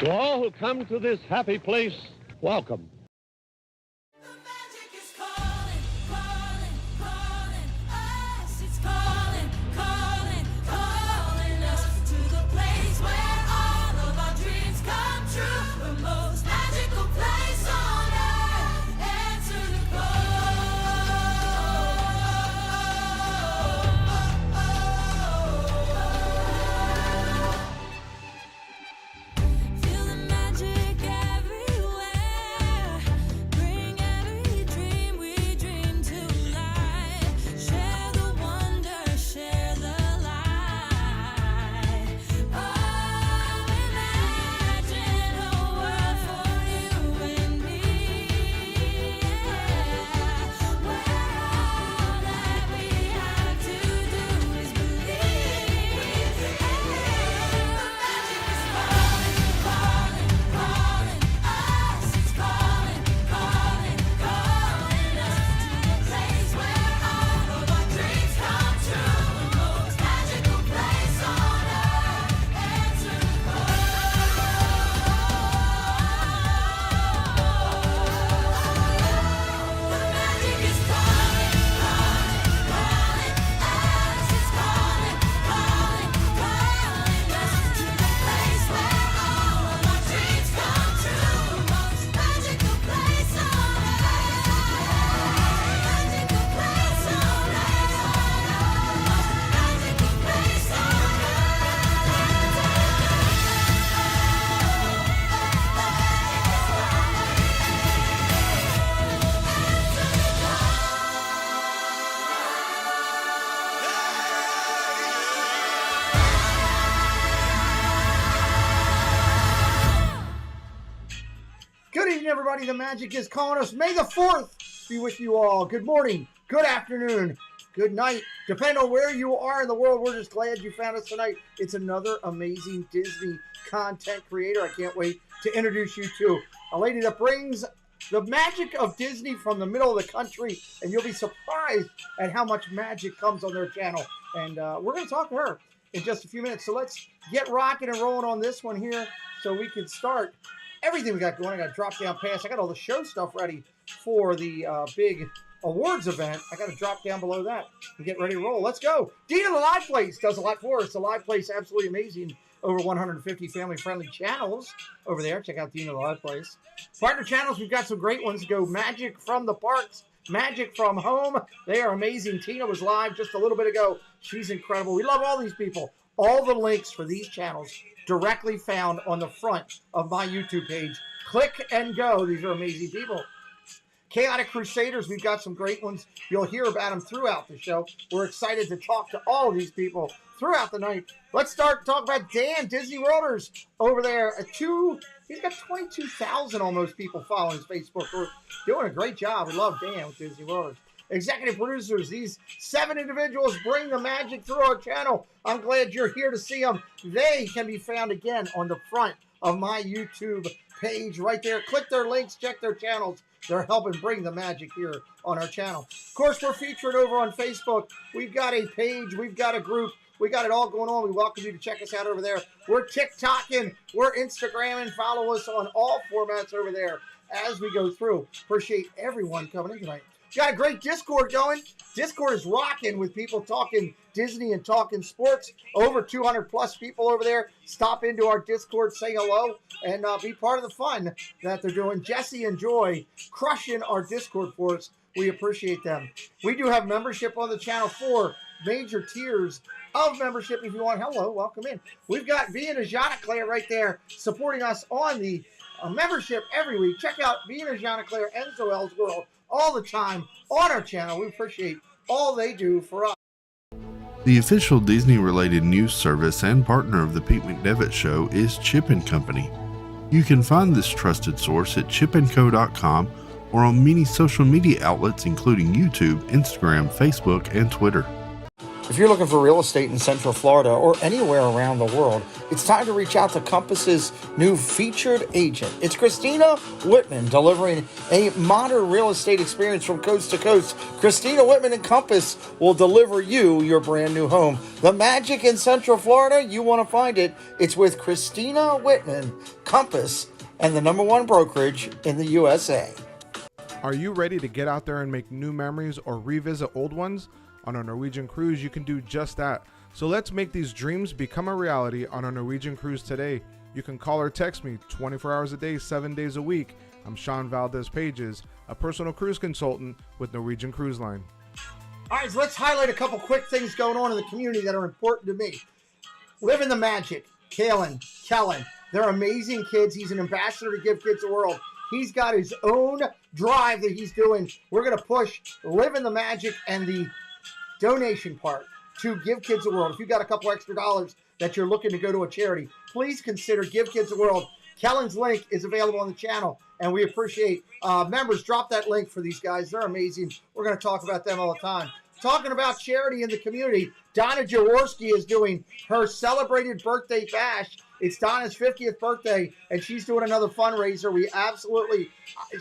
To all who come to this happy place, welcome. Everybody, the magic is calling us. May the 4th be with you all. Good morning, good afternoon, good night. Depending on where you are in the world, we're just glad you found us tonight. It's another amazing Disney content creator. I can't wait to introduce you to a lady that brings the magic of Disney from the middle of the country, and you'll be surprised at how much magic comes on their channel. And we're going to talk to her in just a few minutes. So let's get rocking and rolling on this one here so we can start everything we got going. I got a drop down pass. I got all the show stuff ready for the big awards event. I got to drop down below that and get ready to roll. Let's go. Dina, the Live Place, does a lot for us. The Live Place, absolutely amazing. Over 150 family-friendly channels over there. Check out Dina, the Live Place. Partner channels, we've got some great ones. Go Magic from the Parks, Magic from Home. They are amazing. Tina was live just a little bit ago. She's incredible. We love all these people. All the links for these channels directly found on the front of my YouTube page. Click and go. These are amazing people. Chaotic Crusaders, we've got some great ones. You'll hear about them throughout the show. We're excited to talk to all of these people throughout the night. Let's start to talk about Dan, Disney Worlders, over there. He's got 22,000 almost people following his Facebook group. Doing a great job. We love Dan with Disney Worlders. Executive producers, these 7 individuals bring the magic through our channel. I'm glad you're here to see them. They can be found again on the front of my YouTube page right there. Click their links, check their channels. They're helping bring the magic here on our channel. Of course, we're featured over on Facebook. We've got a page, we've got a group, we got it all going on. We welcome you to check us out over there. We're TikToking, we're Instagramming. Follow us on all formats over there as we go through. Appreciate everyone coming in tonight. Got a great Discord going. Discord is rocking with people talking Disney and talking sports. Over 200 plus people over there. Stop into our Discord, say hello, and be part of the fun that they're doing. Jesse and Joy crushing our Discord for us. We appreciate them. We do have membership on the channel, 4 major tiers of membership. If you want, hello, welcome in. We've got V and Claire right there supporting us on the membership every week. Check out V and Claire and Zoel's World all the time on our channel. We appreciate all they do for us. The official Disney-related news service and partner of the Pete McDevitt Show is Chip & Company. You can find this trusted source at chipandco.com or on many social media outlets including YouTube, Instagram, Facebook, and Twitter. If you're looking for real estate in Central Florida or anywhere around the world, it's time to reach out to Compass's new featured agent. It's Christina Whitman, delivering a modern real estate experience from coast to coast. Christina Whitman and Compass will deliver you your brand new home. The magic in Central Florida, you want to find it. It's with Christina Whitman. Compass, and the #1 brokerage in the USA. Are you ready to get out there and make new memories or revisit old ones? On a Norwegian cruise, you can do just that. So let's make these dreams become a reality on a Norwegian cruise today. You can call or text me 24 hours a day, 7 days a week. I'm Sean Valdez Pages, a personal cruise consultant with Norwegian Cruise Line. All right, so let's highlight a couple quick things going on in the community that are important to me. Living the Magic, Kellen, they're amazing kids. He's an ambassador to Give Kids the World. He's got his own drive that he's doing. We're going to push Living the Magic and the donation part to Give Kids the World. If you've got a couple extra dollars that you're looking to go to a charity, please consider Give Kids the World. Kellen's link is available on the channel, and we appreciate members. Drop that link for these guys. They're amazing. We're going to talk about them all the time. Talking about charity in the community, Donna Jaworski is doing her celebrated birthday bash. It's Donna's 50th birthday, and she's doing another fundraiser.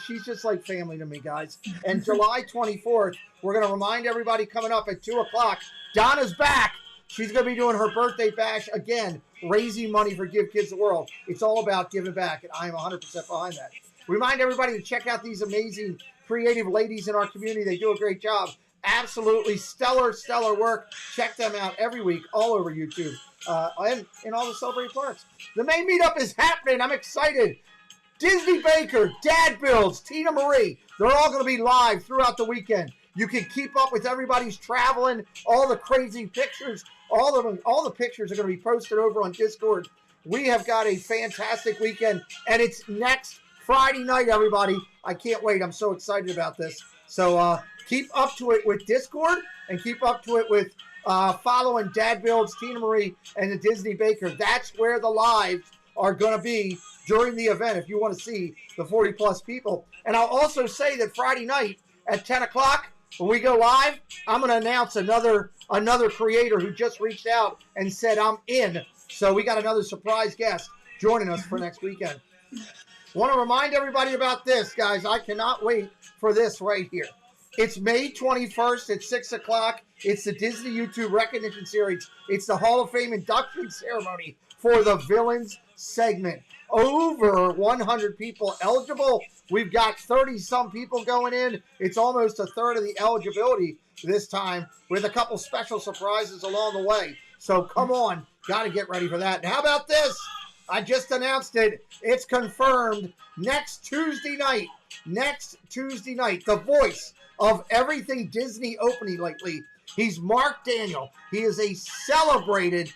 She's just like family to me, guys. And July 24th, we're going to remind everybody coming up at 2 o'clock, Donna's back. She's going to be doing her birthday bash again, raising money for Give Kids the World. It's all about giving back, and I am 100% behind that. Remind everybody to check out these amazing creative ladies in our community. They do a great job. Absolutely stellar work. Check them out every week all over YouTube and in all the celebrated parts. The main meetup is happening. I'm excited. Disney Baker, Dad Builds, Tina Marie, they're all going to be live throughout the weekend. You can keep up with everybody's traveling, all the crazy pictures. All the pictures are going to be posted over on Discord. We have got a fantastic weekend, and it's next Friday night, everybody. I can't wait. I'm so excited about this. So keep up to it with Discord, and keep up to it with following Dad Builds, Tina Marie, and the Disney Baker. That's where the lives are going to be during the event if you want to see the 40-plus people. And I'll also say that Friday night at 10 o'clock, when we go live, I'm going to announce another creator who just reached out and said, I'm in. So we got another surprise guest joining us for next weekend. Want to remind everybody about this, guys. I cannot wait for this right here. It's May 21st at 6 o'clock. It's the Disney YouTube Recognition Series. It's the Hall of Fame induction ceremony for the Villains segment. Over 100 people eligible. We've got 30-some people going in. It's almost a third of the eligibility this time, with a couple special surprises along the way. So come on. Got to get ready for that. And how about this? I just announced it. It's confirmed next Tuesday night. The voice of everything Disney opening lately. He's Mark Daniel. He is a celebrated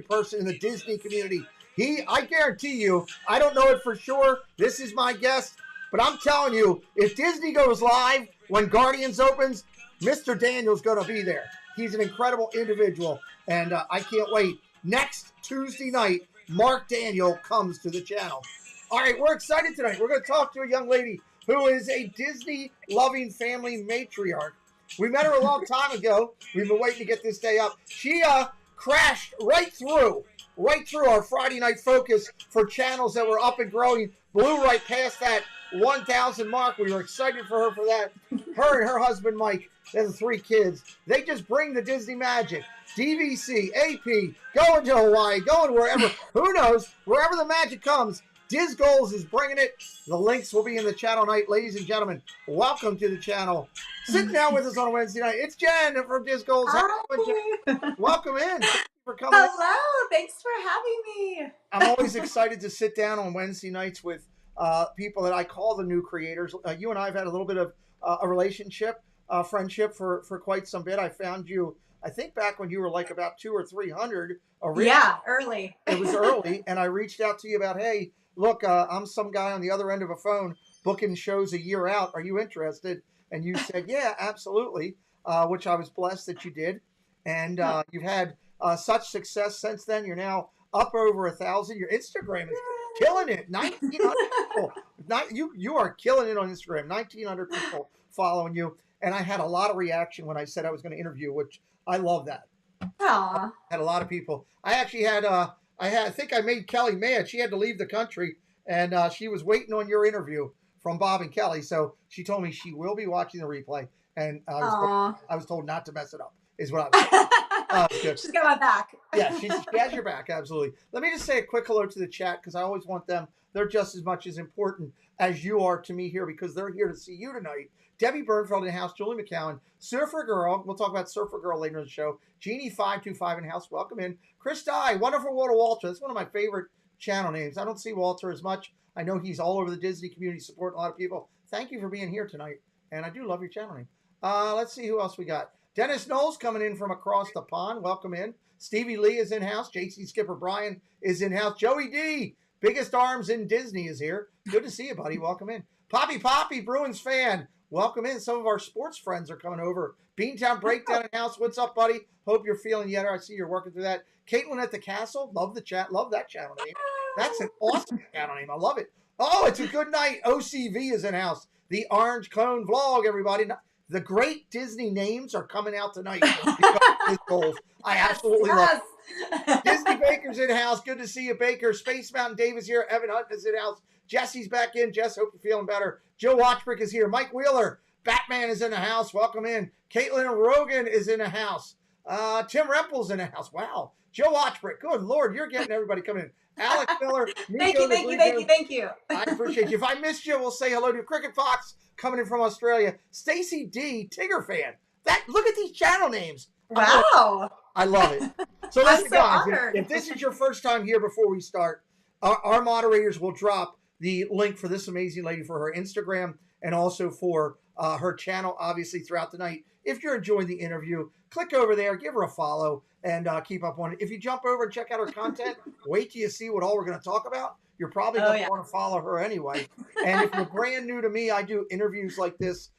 person in the Disney community. I guarantee you, I don't know it for sure. This is my guess. But I'm telling you, if Disney goes live when Guardians opens, Mr. Daniel's going to be there. He's an incredible individual, and I can't wait. Next Tuesday night, Mark Daniel comes to the channel. All right, we're excited tonight. We're going to talk to a young lady who is a Disney-loving family matriarch. We met her a long time ago. We've been waiting to get this day up. She crashed right through our Friday night focus for channels that were up and growing, blew right past that 1,000 mark. We were excited for her for that. Her and her husband, Mike, they have 3 kids. They just bring the Disney magic. DVC, AP, going to Hawaii, going wherever. Who knows? Wherever the magic comes, DisGoals is bringing it. The links will be in the channel night. Ladies and gentlemen, welcome to the channel. Sitting down with us on a Wednesday night, it's Jen from DisGoals. Hi. Welcome in. Thank you for coming. Hello. Thanks for having me. I'm always excited to sit down on Wednesday nights with people that I call the new creators. You and I have had a little bit of a relationship, friendship for quite some bit. I found you, I think, back when you were like about 200 or 300. Yeah, early. It was early, and I reached out to you about, hey, look, I'm some guy on the other end of a phone booking shows a year out. Are you interested? And you said, yeah, absolutely, which I was blessed that you did. And you've had such success since then. You're now up over 1,000. Your Instagram is killing it. 1,900 people. You are killing it on Instagram. 1,900 people following you. And I had a lot of reaction when I said I was going to interview, which I love that. Aww. Had a lot of people. I actually had, I think I made Kelly mad. She had to leave the country, and she was waiting on your interview from Bob and Kelly. So she told me she will be watching the replay, and I was told not to mess it up. Is what I was. Good. She's got my back. Yeah, she has your back, absolutely. Let me just say a quick hello to the chat because I always want them. They're just as much as important as you are to me here because they're here to see you tonight. Debbie Bernfeld in the house, Julie McCowan, Surfer Girl. We'll talk about Surfer Girl later in the show. Jeannie525 in the house, welcome in. Chris Dye, Wonderful World of Walter. That's one of my favorite channel names. I don't see Walter as much. I know he's all over the Disney community supporting a lot of people. Thank you for being here tonight. And I do love your channel name. Let's see who else we got. Dennis Knowles coming in from across the pond. Welcome in. Stevie Lee is in house. JC Skipper Brian is in house. Joey D, biggest arms in Disney, is here. Good to see you, buddy. Welcome in. Poppy, Bruins fan. Welcome in. Some of our sports friends are coming over. Beantown Breakdown in house. What's up, buddy? Hope you're feeling better. I see you're working through that. Caitlin at the Castle. Love the chat. Love that channel name. That's an awesome channel name. I love it. Oh, it's a good night. OCV is in house. The Orange Cone Vlog, everybody. The great Disney names are coming out tonight. DisGoals. I absolutely love it. Disney Baker's in house. Good to see you, Baker. Space Mountain Dave is here. Evan Hunt is in house. Jesse's back in. Jess, hope you're feeling better. Joe Watchbrick is here. Mike Wheeler. Batman is in the house. Welcome in. Caitlin Rogan is in the house. Tim Rempel's in the house. Wow. Joe Watchbrick. Good Lord, you're getting everybody coming in. Alex Miller. Thank you. I appreciate you. If I missed you, we'll say hello to Cricket Fox coming in from Australia. Stacy D, Tigger fan. Look at these channel names. Wow. I love it. So listen, so guys, honored. if this is your first time here before we start, our moderators will drop the link for this amazing lady for her Instagram and also for her channel, obviously, throughout the night. If you're enjoying the interview, click over there, give her a follow, and keep up on it. If you jump over and check out her content, wait till you see what all we're going to talk about. You're probably going to want to follow her anyway. And if you're brand new to me, I do interviews like this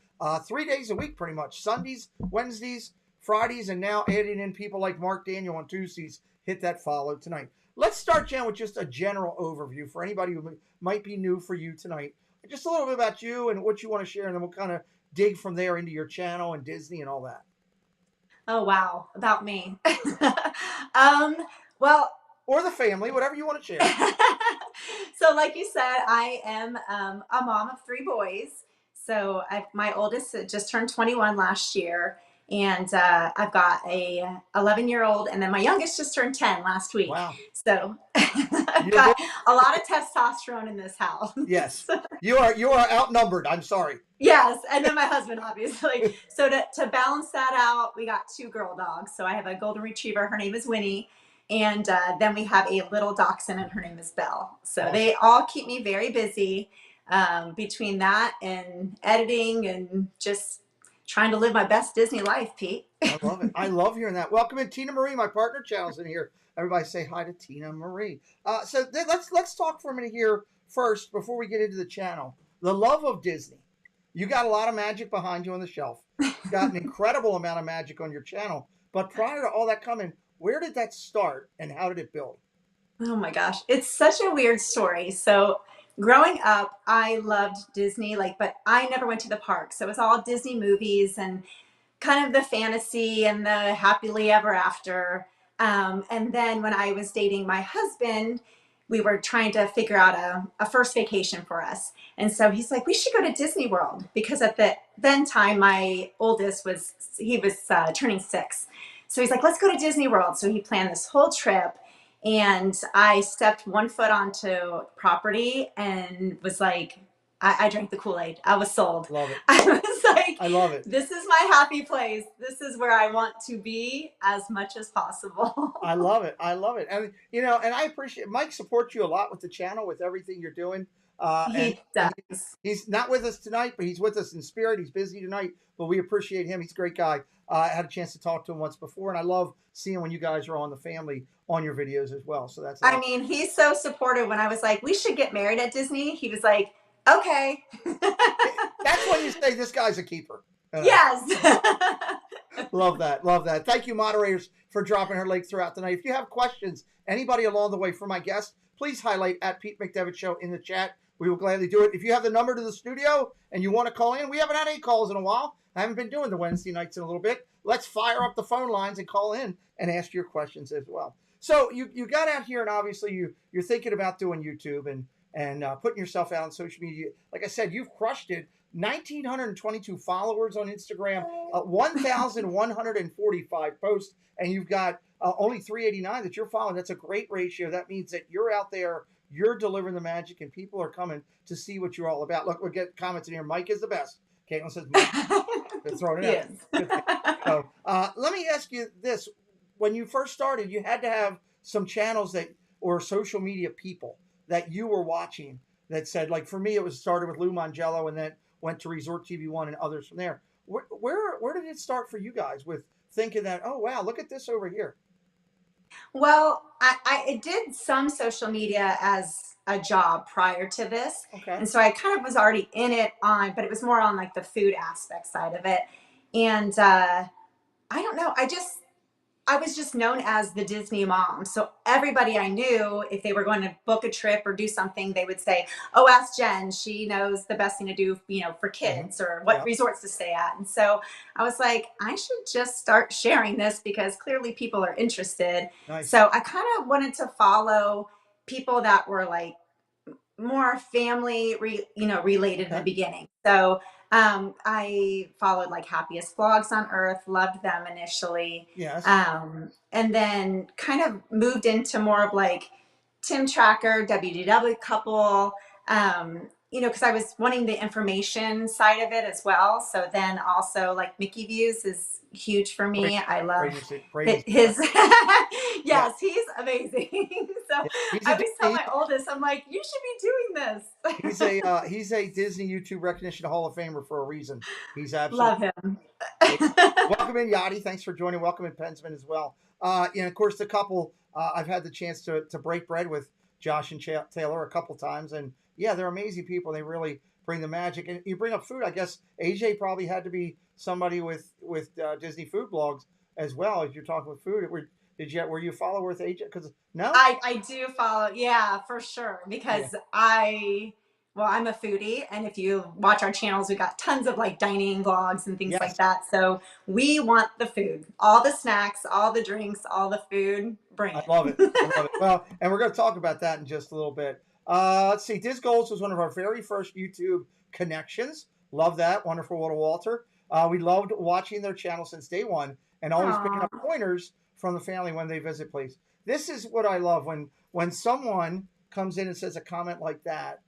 3 days a week, pretty much. Sundays, Wednesdays, Fridays, and now adding in people like Mark Daniel on Tuesdays. Hit that follow tonight. Let's start, Jen, with just a general overview for anybody who might be new for you tonight. Just a little bit about you and what you want to share, and then we'll kind of dig from there into your channel and Disney and all that. Oh, wow. About me. Well, or the family, whatever you want to share. So like you said, I am a mom of 3 boys. So my oldest just turned 21 last year. And I've got a 11-year-old, and then my youngest just turned 10 last week. Wow. So I've got a lot of testosterone in this house. Yes. You are outnumbered. I'm sorry. Yes. And then my husband, obviously. So to balance that out, we got 2 girl dogs. So I have a golden retriever. Her name is Winnie. And then we have a little dachshund, and her name is Belle. So they all keep me very busy between that and editing and just trying to live my best Disney life, Pete. I love it. I love hearing that. Welcome in, Tina Marie. My partner channel's in here. Everybody say hi to Tina Marie. So let's talk for a minute here first before we get into the channel. The love of Disney. You got a lot of magic behind you on the shelf. You got an incredible amount of magic on your channel. But prior to all that coming, where did that start and how did it build? Oh my gosh, it's such a weird story. So growing up, I loved Disney, but I never went to the park. So it was all Disney movies and kind of the fantasy and the happily ever after. And then when I was dating my husband, we were trying to figure out a first vacation for us. And so he's like, we should go to Disney World, because at the then time, my oldest was turning 6. So he's like, let's go to Disney World. So he planned this whole trip. And I stepped one foot onto property and was like, I drank the Kool-Aid. I was sold. Love it. I was like, I love it. This is my happy place. This is where I want to be as much as possible. I love it. I love it. And, and I appreciate Mike supports you a lot with the channel, with everything you're doing. He does. He's not with us tonight, but he's with us in spirit. He's busy tonight, but we appreciate him. He's a great guy. I had a chance to talk to him once before, and I love seeing when you guys are on the family on your videos as well. So that's. I mean, he's so supportive. When I was like, we should get married at Disney, he was like, okay. That's when you say this guy's a keeper. Yes. Love that. Love that. Thank you, moderators, for dropping her link throughout the night. If you have questions, anybody along the way for my guest, please highlight at Pete McDevitt Show in the chat. We will gladly do it. If you have the number to the studio and you want to call in, we haven't had any calls in a while. I haven't been doing the Wednesday nights in a little bit. Let's fire up the phone lines and call in and ask your questions as well. So you got out here, and obviously you're thinking about doing YouTube and putting yourself out on social media. Like I said, you've crushed it 1,922 followers on Instagram, 1,145 posts, and you've got only 389 that you're following. That's a great ratio. That means that you're out there, you're delivering the magic, and people are coming to see what you're all about. Look, we get comments in here. Mike is the best. Caitlin says Mike. They're throwing it out. So let me ask you this. When you first started, you had to have some channels or social media people that you were watching that said, like for me, it was started with Lou Mangello and then went to Resort TV One and others from there. Where did it start for you guys with thinking that, oh, wow, look at this over here? Well, I did some social media as a job prior to this. Okay. And so I kind of was already in it but it was more on like the food aspect side of it. And I don't know. I was just known as the Disney mom. So everybody I knew, if they were going to book a trip or do something, they would say, oh, ask Jen. She knows the best thing to do, for kids or what resorts to stay at. And so I was like, I should just start sharing this because clearly people are interested. Nice. So I kind of wanted to follow people that were like more family, related in the beginning. So I followed like Happiest Vlogs on Earth, loved them initially. Yes. And then kind of moved into more of like Tim Tracker, WDW Couple, because I was wanting the information side of it as well. So then also like Mickey Views is huge for me. I love his yes, he's amazing. So I always tell my oldest, I'm like, you should be doing this. He's a Disney YouTube Recognition Hall of Famer for a reason. He's absolutely love him. Welcome in, Yachty. Thanks for joining. Welcome in, Pensman as well. And of course the couple, I've had the chance to break bread with Josh and Taylor a couple times, and yeah, they're amazing people. They really bring the magic. And you bring up food. I guess AJ probably had to be somebody with Disney food blogs as well. As you're talking with food, were you a follower with AJ? Because no, I do follow. Yeah, for sure. Because I'm a foodie, and if you watch our channels, we got tons of like dining vlogs and things like that. So we want the food, all the snacks, all the drinks, all the food. Bring it. I love it. I love it. Well, and we're going to talk about that in just a little bit. Let's see. DisGoals was one of our very first YouTube connections. Love that. Wonderful little Walter. We loved watching their channel since day one and always picking up pointers from the family when they visit, please. This is what I love when someone comes in and says a comment like that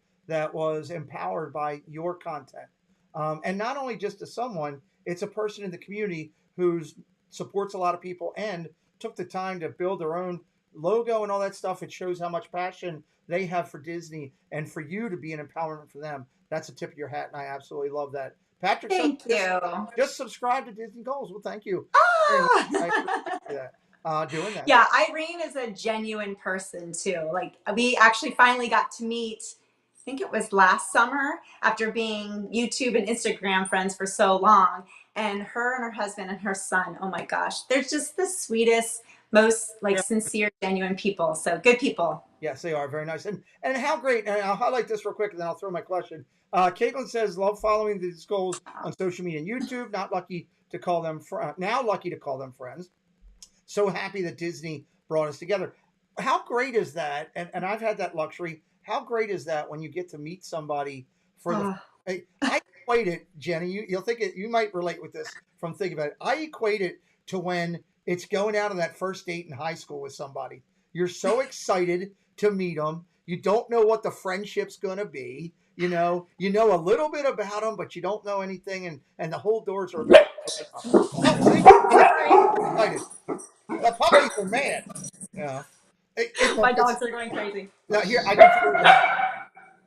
was empowered by your content. And not only just to someone, it's a person in the community who supports a lot of people and took the time to build their own logo and all that stuff. It shows how much passion they have for Disney and for you to be an empowerment for them. That's a tip of your hat, and I absolutely love that. Patrick, thank you. Just subscribe to DisGoals. Well, thank you. Oh. I appreciate that. Doing that. Yeah, Irene is a genuine person too. Like we actually finally got to meet, I think it was last summer, after being YouTube and Instagram friends for so long. And her husband and her son, oh my gosh, they're just the sweetest, most like sincere, genuine people. So good people. Yes, they are. Very nice. And how great, and I'll highlight this real quick and then I'll throw my question. Caitlin says, love following the DisGoals on social media and YouTube. Now lucky to call them friends. So happy that Disney brought us together. How great is that? And I've had that luxury. How great is that when you get to meet somebody for the... I equate it, Jenny, you'll think you might relate with this from thinking about it. I equate it to when it's going out on that first date in high school with somebody. You're so excited to meet them. You don't know what the friendship's going to be. You know a little bit about them, but you don't know anything, and the whole doors are excited. The puppies are mad. Yeah. My dogs are going crazy. Now here, I can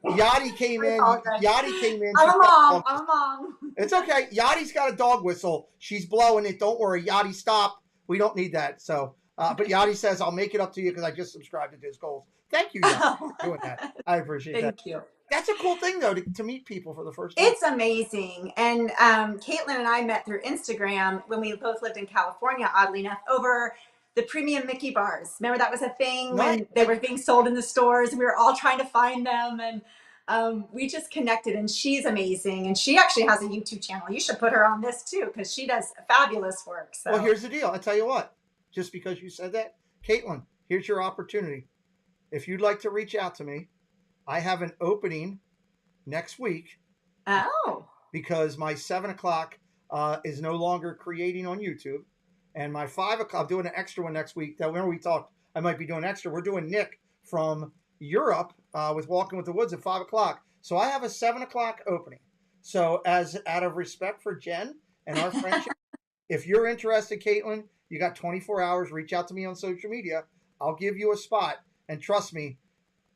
Yachty came in. I'm a mom. It's okay. Yachty's got a dog whistle. She's blowing it. Don't worry. Yachty, stop. We don't need that. So, but Yachty says, I'll make it up to you because I just subscribed to DisGoals. Thank you, Yachty, for doing that. I appreciate that. Thank you. That's a cool thing, though, to meet people for the first time. It's amazing. And Caitlin and I met through Instagram when we both lived in California, oddly enough, over the premium Mickey bars. Remember that was a thing when they were being sold in the stores and we were all trying to find them. And we just connected, and she's amazing. And she actually has a YouTube channel. You should put her on this too, because she does fabulous work. So. Well, here's the deal. I'll tell you what, just because you said that, Caitlin, here's your opportunity. If you'd like to reach out to me, I have an opening next week. Oh. because my 7 o'clock is no longer creating on YouTube. And my 5 o'clock, I'm doing an extra one next week. That remember we talked, I might be doing extra. We're doing Nick from Europe with Walking with the Woods at 5 o'clock. So I have a 7 o'clock opening. So as out of respect for Jen and our friendship, if you're interested, Caitlin, you got 24 hours. Reach out to me on social media. I'll give you a spot. And trust me,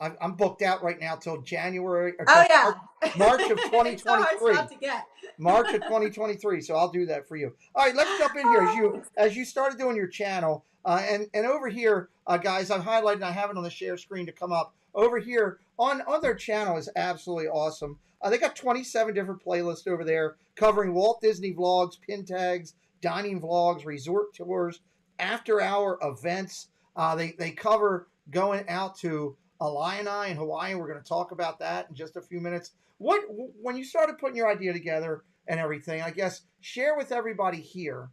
I'm booked out right now till January. Or Oh yeah, March of It's a hard 2023. spot to get. March of 2023. So I'll do that for you. All right, let's jump in here. As you started doing your channel, and over here, guys, I've highlighted. I have it on the share screen to come up. Over here on their channel is absolutely awesome. They got 27 different playlists over there covering Walt Disney vlogs, pin tags, dining vlogs, resort tours, after-hour events. They cover going out to Illini in Hawaii. We're going to talk about that in just a few minutes. When you started putting your idea together and everything, I guess, share with everybody here,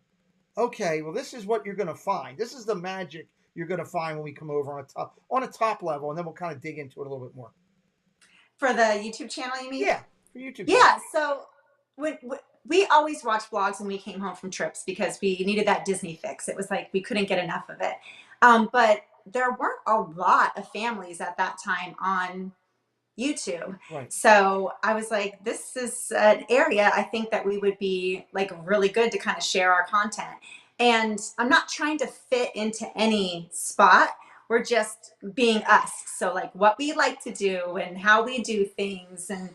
okay, well, this is what you're going to find. This is the magic you're going to find when we come over on a top level, and then we'll kind of dig into it a little bit more. For the YouTube channel, you mean? Yeah, for YouTube. Yeah, so we always watched vlogs when we came home from trips because we needed that Disney fix. It was like we couldn't get enough of it. But there weren't a lot of families at that time on YouTube. Right. So I was like, this is an area I think that we would be like really good to kind of share our content. And I'm not trying to fit into any spot. We're just being us. So like what we like to do and how we do things. And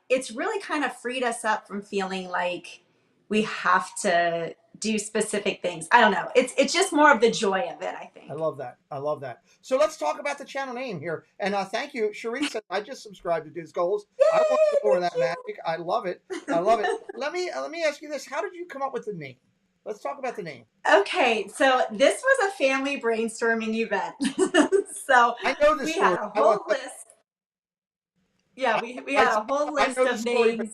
it's really kind of freed us up from feeling like we have to do specific things. I don't know. It's just more of the joy of it, I think. I love that. I love that. So let's talk about the channel name here. And thank you, Cherie said, I just subscribed to DisGoals. I want to more of that magic. I love it. I love it. Let me ask you this. How did you come up with the name? Let's talk about the name. Okay, so this was a family brainstorming event. So I know this we story. had a whole list. Yeah, we had a whole list of names.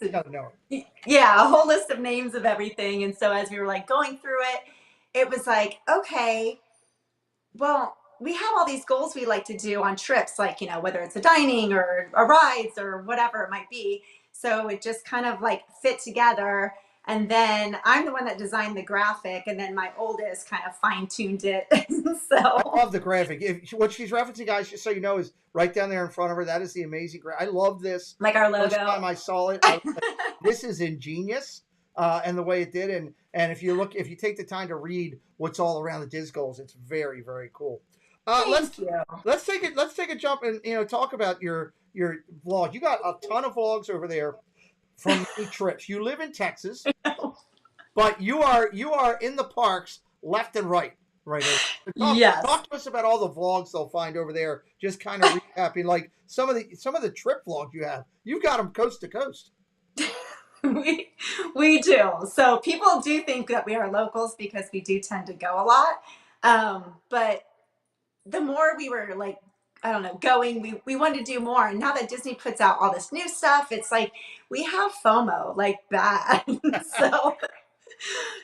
Yeah, a whole list of names of everything. And so as we were like going through it, it was like, okay, well, we have all these goals we like to do on trips, like, whether it's a dining or a rides or whatever it might be. So it just kind of like fit together. And then I'm the one that designed the graphic, and then my oldest kind of fine-tuned it. So I love the graphic. What she's referencing, guys, just so you know, is right down there in front of her. That is the amazing graphic. I love this. Like our logo. First time I saw it, this is ingenious, and the way it did. And if you take the time to read what's all around the DisGoals, it's very, very cool. Let's take a jump and talk about your vlog. You got a ton of vlogs over there from many trips. You live in Texas, but you are in the parks left and right there. Yes. Talk to us about all the vlogs they'll find over there. Just kind of recapping, like some of the trip vlogs you have. You've got them coast to coast. We do. So people do think that we are locals because we do tend to go a lot. But the more we were like, I don't know, going, we wanted to do more. And now that Disney puts out all this new stuff, it's like we have FOMO like bad. So,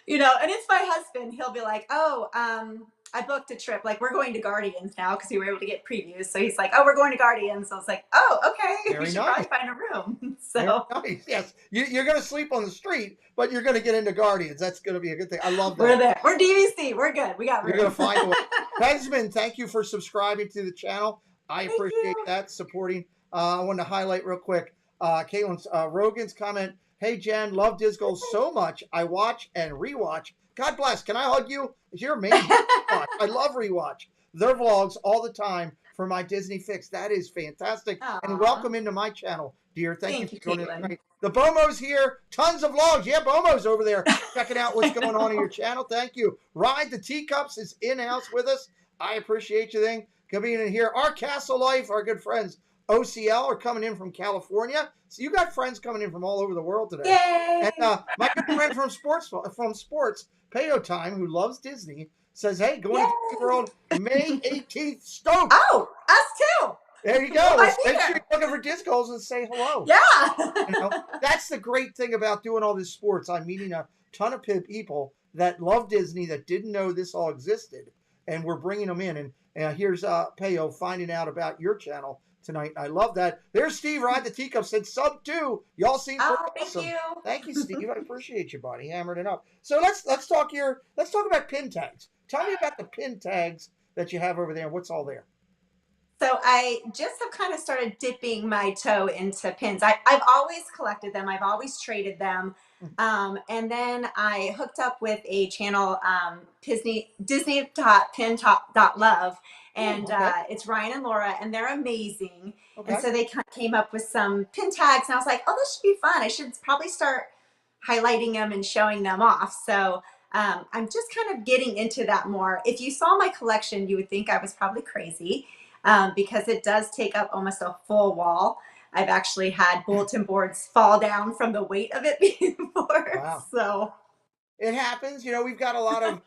and it's my husband. He'll be like, oh, I booked a trip. Like, we're going to Guardians now because we were able to get previews. So he's like, oh, we're going to Guardians. So I was like, oh, okay. Very we should nice. probably find a room. So very nice. Yes, you're going to sleep on the street, but you're going to get into Guardians. That's going to be a good thing. I love that. We're there. We're DVC. We're good. We got room. You're going to find a way. Hesman, thank you for subscribing to the channel. I appreciate that, supporting. I wanted to highlight real quick, Caitlin's Rogan's comment. Hey, Jen, love DisGoals so much. I watch and rewatch. God bless. Can I hug you? You're amazing. I love rewatch their vlogs all the time for my Disney fix. That is fantastic. Aww. And welcome into my channel, dear. Thank you for joining us. The Bomo's here. Tons of vlogs. Yeah, Bomo's over there checking out what's going on in your channel. Thank you. Ride the Teacups is in-house with us. I appreciate you then coming in here. Our Castle Life, our good friends, OCL, are coming in from California. So you got friends coming in from all over the world today. Yay! And my good friend from sports, Payo Time, who loves Disney, says, hey, going to Disney World May 18th, Stoke. Oh, us too. There you go. Make sure you're looking for DisGoals and say hello. Yeah. That's the great thing about doing all this sports. I'm meeting a ton of people that love Disney that didn't know this all existed, and we're bringing them in. And here's Payo finding out about your channel, tonight. I love that. There's Steve Ride the Teacup said sub 2. Y'all seem Oh, awesome. thank you. Thank you, Steve. I appreciate you, buddy. Hammered it up. So let's talk here. Let's talk about pin tags. Tell me about the pin tags that you have over there. What's all there? So I just have kind of started dipping my toe into pins. I've always collected them. I've always traded them. And then I hooked up with a channel, Disney.pin.love. And Okay. it's Ryan and Laura, and they're amazing. Okay. And so they came up with some pin tags. And I was like, oh, this should be fun. I should probably start highlighting them and showing them off. So I'm just kind of getting into that more. If you saw my collection, you would think I was probably crazy. Because it does take up almost a full wall. I've actually had bulletin boards fall down from the weight of it before. Wow. So it happens. You know, we've got a lot of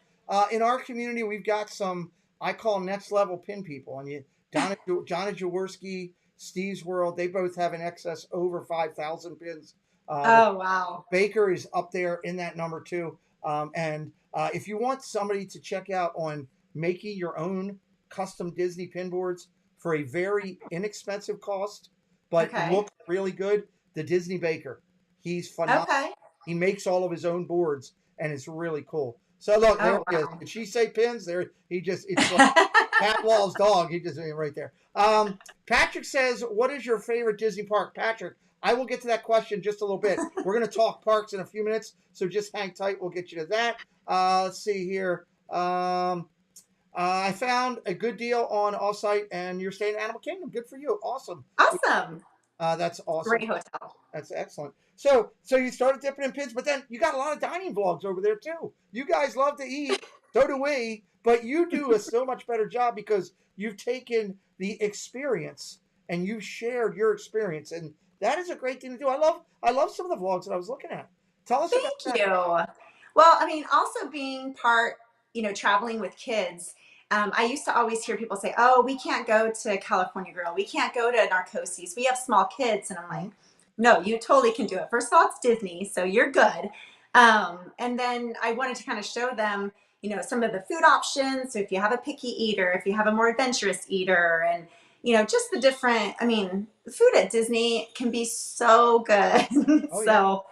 in our community. We've got some I call next level pin people, and John Jaworski, Steve's World. They both have an excess over 5,000 pins. Oh wow! Baker is up there in that number too. And if you want somebody to check out on making your own custom Disney pin boards for a very inexpensive cost, but look really good, the Disney Baker. He's phenomenal. Okay. He makes all of his own boards, and it's really cool. So look, there he is. Did she say pins? There, it's like Pat Wall's dog. He just right there. Patrick says, "What is your favorite Disney park?" Patrick, I will get to that question just a little bit. We're going to talk parks in a few minutes, so just hang tight. We'll get you to that. Let's see here. I found a good deal on Offsite, and you're staying in Animal Kingdom. Good for you. Awesome. Awesome. That's awesome. Great hotel. That's excellent. So you started dipping in pins, but then you got a lot of dining vlogs over there too. You guys love to eat. So do we. But you do a so much better job because you've taken the experience and you've shared your experience. And that is a great thing to do. I love some of the vlogs that I was looking at. Tell us about that. Thank you. Well, I mean, also being traveling with kids. I used to always hear people say, oh, we can't go to California Grill. We can't go to Narcosis. We have small kids. And I'm like, no, you totally can do it. First of all, it's Disney, so you're good. And then I wanted to kind of show them, some of the food options. So if you have a picky eater, if you have a more adventurous eater, and, just the different, the food at Disney can be so good. Oh, so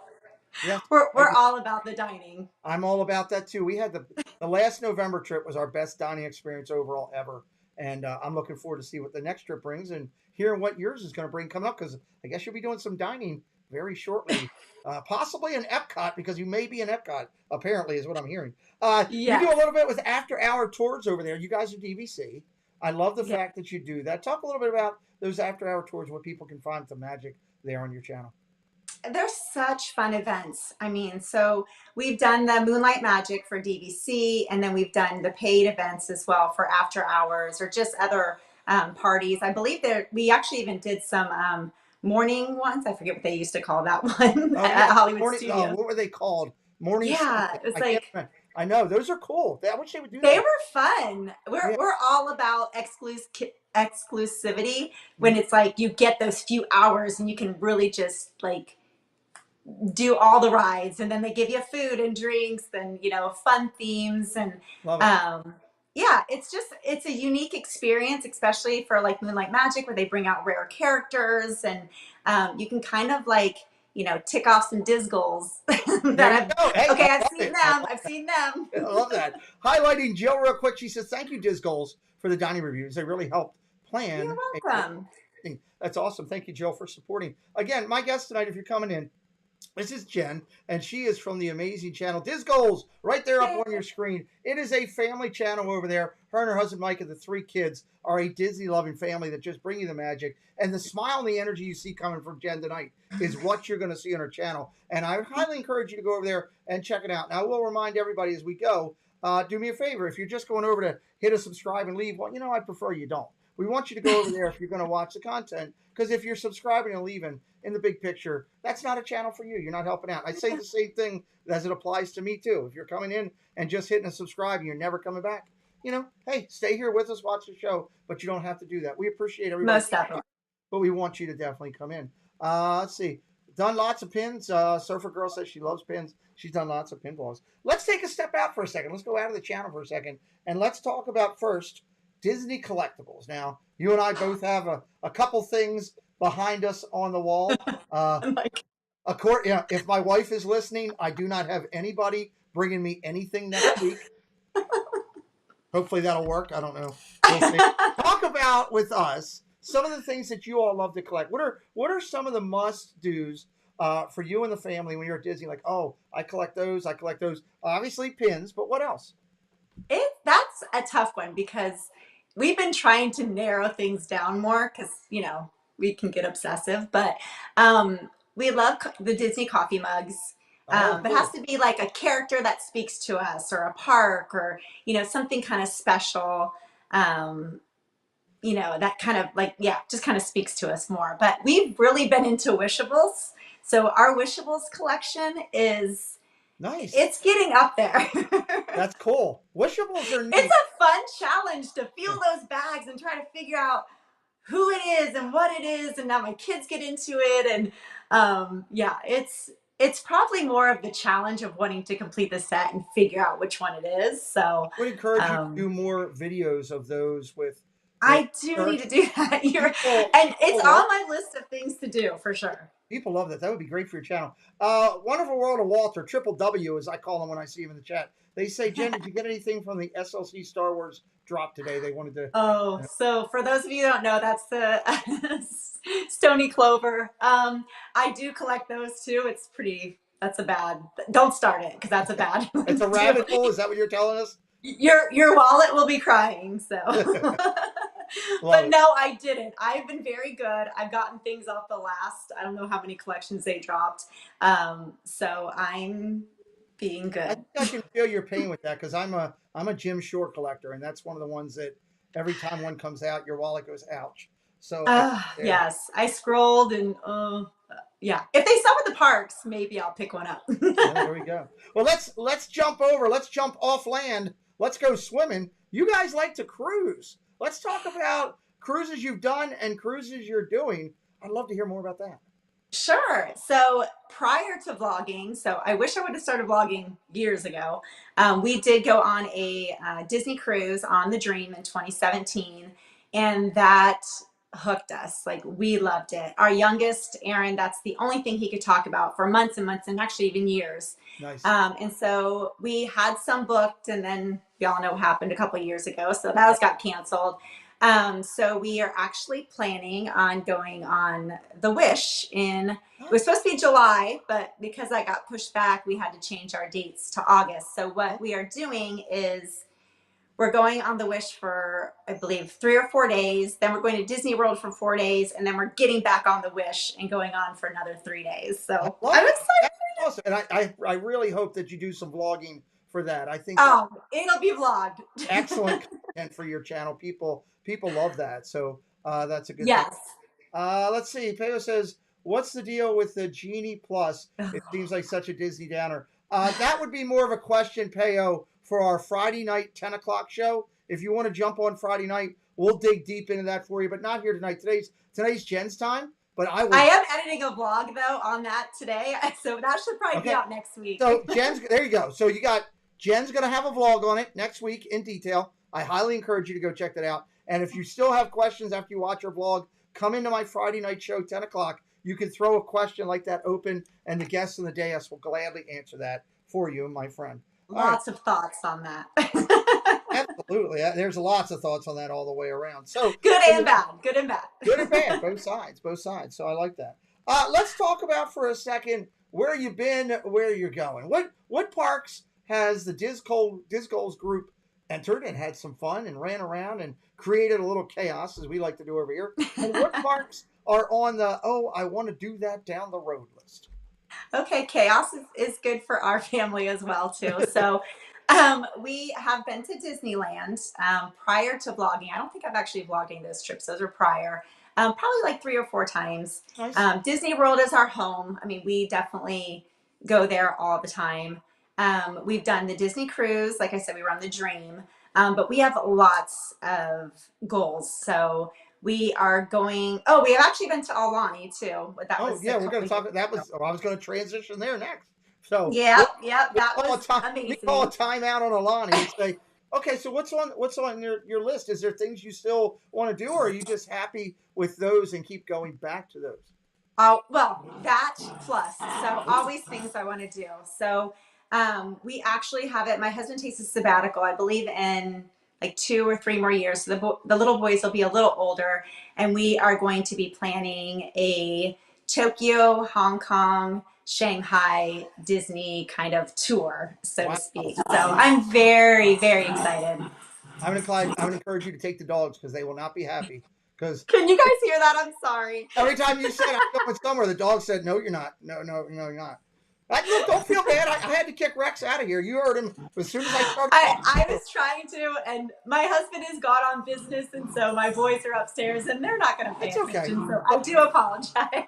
yeah. We're all about the dining. I'm all about that too. We had the last November trip was our best dining experience overall ever. And I'm looking forward to see what the next trip brings and hearing what yours is going to bring coming up, because I guess you'll be doing some dining very shortly, possibly in Epcot, because you may be in Epcot, apparently, is what I'm hearing. You do a little bit with after-hour tours over there. You guys are DVC. I love the fact that you do that. Talk a little bit about those after-hour tours, what people can find the magic there on your channel. They're such fun events. So we've done the Moonlight Magic for DVC, and then we've done the paid events as well for after hours or just other parties. I believe we actually even did some morning ones. I forget what they used to call that one at Hollywood Studios. What were they called? Morning. Yeah, it was I know, those are cool. I wish they would do that. They were fun. We're all about exclusivity when it's like you get those few hours and you can really just do all the rides, and then they give you food and drinks and fun themes, and it's a unique experience, especially for Moonlight Magic, where they bring out rare characters, and you can kind of tick off some DisGoals. I've seen them. I love that. Highlighting Jill real quick, she says, thank you, DisGoals, for the dining reviews. They really helped plan. You're welcome. That's awesome. Thank you, Jill, for supporting. Again, my guest tonight, if you're coming in, this is Jen, and she is from the amazing channel DisGoals, right there up on your screen. It is a family channel over there. Her and her husband Mike and the 3 kids are a Disney-loving family that just bring you the magic. And the smile and the energy you see coming from Jen tonight is what you're going to see on her channel. And I would highly encourage you to go over there and check it out. Now, I will remind everybody as we go, do me a favor. If you're just going over to hit a subscribe and leave, well, I'd prefer you don't. We want you to go over there if you're going to watch the content, because if you're subscribing and leaving, in the big picture, that's not a channel for you. You're not helping out. I say the same thing as it applies to me too. If you're coming in and just hitting a subscribe and you're never coming back, hey, stay here with us, watch the show, but you don't have to do that. We appreciate everybody. Most definitely. But we want you to definitely come in. Let's see. Done lots of pins. Surfer Girl says she loves pins. She's done lots of pin vlogs. Let's take a step out for a second. Let's go out of the channel for a second, and let's talk about first Disney collectibles. Now, You and I both have a couple things behind us on the wall. Like, If my wife is listening, I do not have anybody bringing me anything next week. Hopefully that'll work. I don't know. We'll see. Talk about with us some of the things that you all love to collect. What are some of the must-dos for you and the family when you're at Disney? Like, oh, I collect those. I collect those. Obviously pins, but what else? that's a tough one because we've been trying to narrow things down more because, we can get obsessive, but we love the Disney coffee mugs. Oh, But it has cool. to be like a character that speaks to us or a park or, something kind of special. Um, that kind of like, yeah, just kind of speaks to us more. But we've really been into wishables. So our wishables collection Nice. it's getting up there. That's cool. Wishables are neat. It's a fun challenge to feel those bags and try to figure out who it is and what it is. And now my kids get into it. And yeah, it's probably more of the challenge of wanting to complete the set and figure out which one it is. So I would encourage you to um, do more videos of those with I do need to do that. And it's on my list of things to do for sure. People love that. That would be great for your channel. Wonderful World of Walter, Triple W, as I call them when I see him in the chat. They say, Jen, did you get anything from the SLC Star Wars drop today? They wanted to. Oh, so for those of you who don't know, that's the Stony Clover. I do collect those too. That's a bad, don't start it because that's a bad one. It's a rabbit hole. Is that what you're telling us? Your wallet will be crying. So, but it. no, I didn't. I've been very good. I've gotten things off the last. I don't know how many collections they dropped. So I'm being I good. think I can feel your pain with that because I'm a Jim Shore collector, and that's one of the ones that every time one comes out, your wallet goes, ouch. So Yes, I scrolled and yeah. If they sell at the parks, maybe I'll pick one up. Yeah, there we go. Well, let's jump over. Let's jump off land. Let's go swimming. You guys like to cruise. Let's talk about cruises you've done and cruises you're doing. I'd love to hear more about that. Sure. So prior to vlogging, so I wish I would have started vlogging years ago. We did go on a Disney cruise on the Dream in 2017, and that hooked us. Like we loved it. Our youngest, Aaron, that's the only thing he could talk about for months and months, and actually even years. Nice. And so we had some booked, and then we all know what happened a couple of years ago. So that got canceled. So we are actually planning on going on the Wish it was supposed to be July, but because I got pushed back, we had to change our dates to August. So what we are doing is we're going on the Wish for, I believe, 3 or 4 days. Then we're going to Disney World for 4 days. And then we're getting back on the Wish and going on for another 3 days. So I'm excited. That's awesome. And I really hope that you do some vlogging for that. I think it'll be vlogged. Excellent content for your channel. People love that. So that's a good Yes. thing. Let's see. Peo says, what's the deal with the Genie Plus? It seems like such a Disney downer. That would be more of a question, Peo, for our Friday night 10 o'clock show. If you want to jump on Friday night, we'll dig deep into that for you, but not here tonight. Today's Jen's time. But I am editing a vlog though on that today, so that should probably be out next week. So there you go. So you got Jen's going to have a vlog on it next week in detail. I highly encourage you to go check that out. And if you still have questions after you watch our vlog, come into my Friday night show, 10 o'clock. You can throw a question like that open, and the guests in the dais will gladly answer that for you, my friend. Lots of thoughts on that. Absolutely. There's lots of thoughts on that all the way around. So good and bad. Good and bad. Good and bad. Both sides. So I like that. Let's talk about for a second where you've been, where you're going. What parks has the DisGoals group entered and had some fun and ran around and created a little chaos, as we like to do over here? And what parks are on the, I want to do that down the road list? Okay, chaos is good for our family as well, too. So we have been to Disneyland prior to vlogging. I don't think I've actually vlogged any of those trips. Those are prior. Probably like 3 or 4 times. Nice. Disney World is our home. I mean, we definitely go there all the time. We've done the Disney cruise. Like I said, we were on the Dream. But we have lots of goals. So we are going. Oh, we have actually been to Alani too. We're going to talk. That was. I was going to transition there next. So that was amazing. We call a timeout on Alani and say, Okay, so what's on your list? Is there things you still want to do, or are you just happy with those and keep going back to those? Oh, well, that plus. So always things I want to do. So we actually have it. My husband takes a sabbatical, I believe, in like 2 or 3 more years. So the little boys will be a little older, and we are going to be planning a Tokyo, Hong Kong, Shanghai, Disney kind of tour, so to Wow. speak. So I'm very, very excited. I would encourage you to take the dogs because they will not be happy. Because Can you guys hear that? I'm sorry. every time you said I'm going somewhere, the dog said, "No, you're not. No, you're not." Look, don't feel bad. I had to kick Rex out of here. You heard him as soon as I started. I was trying to, and my husband has got on business, and so my boys are upstairs, and they're not going to pay It's okay. attention. So I do apologize.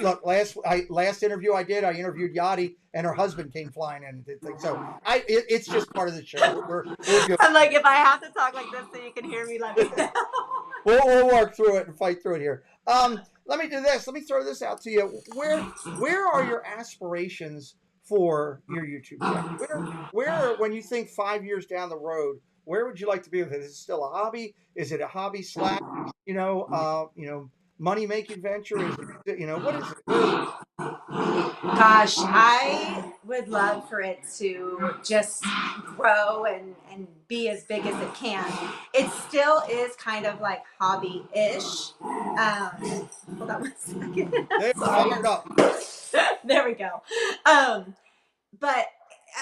Look. Last interview I did, I interviewed Yachty, and her husband came flying in. So it's just part of the show. We're good. I'm like, if I have to talk like this so you can hear me, let me know. We'll work through it and fight through it here. Let me do this. Let me throw this out to you. Where are your aspirations for your YouTube channel? Where when you think 5 years down the road, where would you like to be with it? Is it still a hobby? Is it a hobby slash, money making venture? Is it, what is it? Gosh, I would love for it to just grow and be as big as it can. It still is kind of like hobby-ish. Hold on one second. They're fired up. There we go. But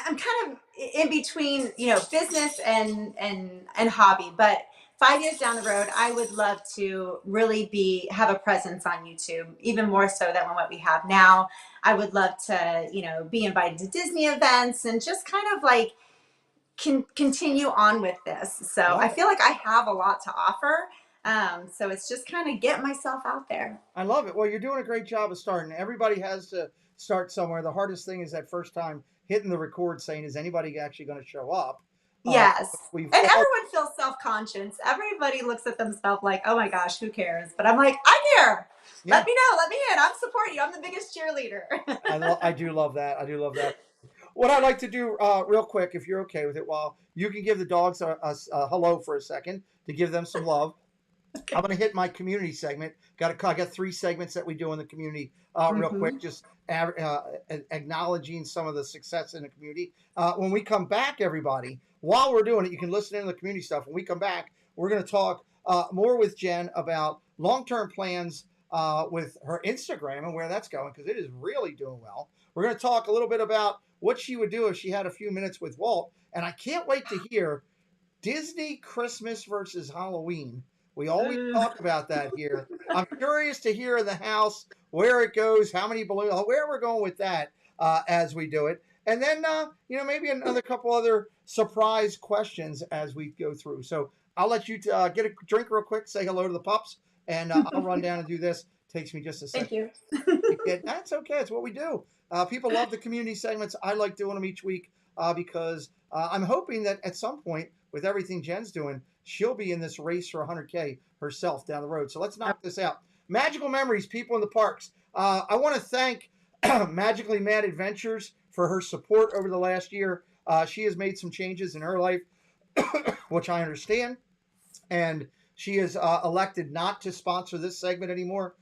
I'm kind of in between, business and hobby. But 5 years down the road, I would love to really have a presence on YouTube, even more so than what we have now. I would love to, be invited to Disney events and just kind of like continue on with this. So I feel like I have a lot to offer. So it's just kind of getting myself out there. I love it. Well, you're doing a great job of starting. Everybody has to start somewhere. The hardest thing is that first time hitting the record saying, is anybody actually going to show up? Yes. And everyone feels self-conscious. Everybody looks at themselves like, oh my gosh, who cares? But I'm like, I care. Yeah. Let me know. Let me in. I'm supporting you. I'm the biggest cheerleader. I do love that. I do love that. What I'd like to do real quick, if you're okay with it, while you can give the dogs a hello for a second to give them some love. Okay. I'm going to hit my community segment. I got 3 segments that we do in the community real quick, just acknowledging some of the success in the community. When we come back, everybody, while we're doing it, you can listen in the community stuff. When we come back, we're going to talk more with Jen about long-term plans with her Instagram and where that's going, because it is really doing well. We're going to talk a little bit about what she would do if she had a few minutes with Walt. And I can't wait to hear Disney Christmas versus Halloween. We always talk about that here. I'm curious to hear in the house where it goes, how many balloons, where we're going with that as we do it. And then, maybe another couple other surprise questions as we go through. So I'll let you get a drink real quick, say hello to the pups, and I'll run down and do this. Takes me just a second. Thank you. That's okay. It's what we do. People love the community segments. I like doing them each week because I'm hoping that at some point, with everything Jen's doing, she'll be in this race for 100K herself down the road. So let's knock this out. Magical memories, people in the parks. I want to thank Magically Mad Adventures for her support over the last year. She has made some changes in her life, which I understand. And she has elected not to sponsor this segment anymore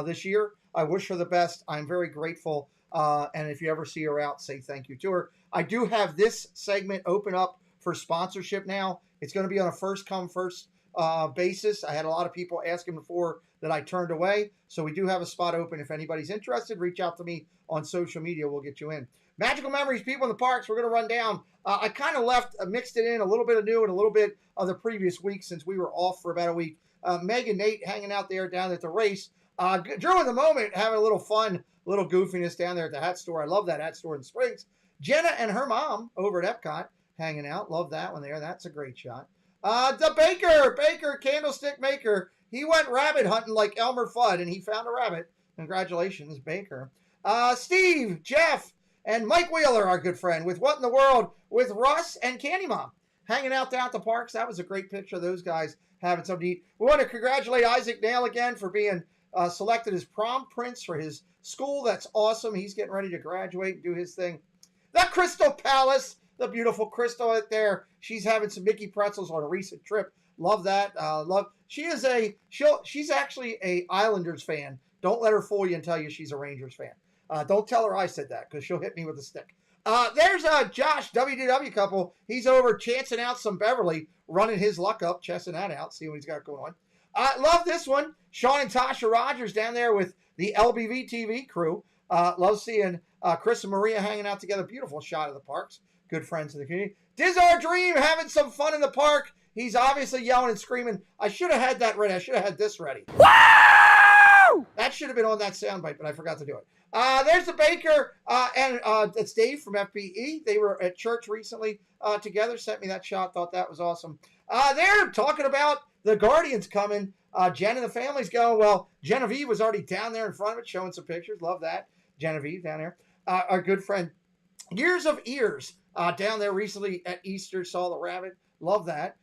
this year. I wish her the best. I'm very grateful. And if you ever see her out, say thank you to her. I do have this segment open up for sponsorship now. It's going to be on a first-come, first basis. I had a lot of people asking before that I turned away. So we do have a spot open. If anybody's interested, reach out to me on social media. We'll get you in. Magical memories, people in the parks. We're going to run down. I kind of mixed it in, a little bit of new and a little bit of the previous week since we were off for about a week. Meg and Nate hanging out there down at the race. Drew in the moment having a little fun, little goofiness down there at the hat store. I love that hat store in Springs. Jenna and her mom over at Epcot hanging out. Love that one there. That's a great shot. The Baker, candlestick maker. He went rabbit hunting like Elmer Fudd, and he found a rabbit. Congratulations, Baker. Steve, Jeff, and Mike Wheeler, our good friend, with What in the World, with Russ and Candy Mom hanging out down at the parks. That was a great picture of those guys having something to eat. We want to congratulate Isaac Nail again for being selected as prom prince for his school. That's awesome. He's getting ready to graduate and do his thing. The Crystal Palace, the beautiful Crystal out there. She's having some Mickey pretzels on a recent trip. Love that. She's actually a Islanders fan. Don't let her fool you and tell you she's a Rangers fan. Don't tell her I said that because she'll hit me with a stick. There's Josh, WDW couple. He's over chancing out some Beverly, running his luck up, chesting that out, see what he's got going on. Love this one. Sean and Tasha Rogers down there with the LBV TV crew. Love seeing Chris and Maria hanging out together. Beautiful shot of the parks. Good friends in the community. Diz Our Dream having some fun in the park. He's obviously yelling and screaming. I should have had that ready. I should have had this ready. Woo! That should have been on that soundbite, but I forgot to do it. There's the Baker, and it's Dave from FBE. They were at church recently together. Sent me that shot. Thought that was awesome. They're talking about the Guardians coming. Jen and the family's going. Well, Genevieve was already down there in front of it, showing some pictures. Love that. Genevieve down there. Our good friend, Years of Ears, down there recently at Easter, saw the rabbit. Love that.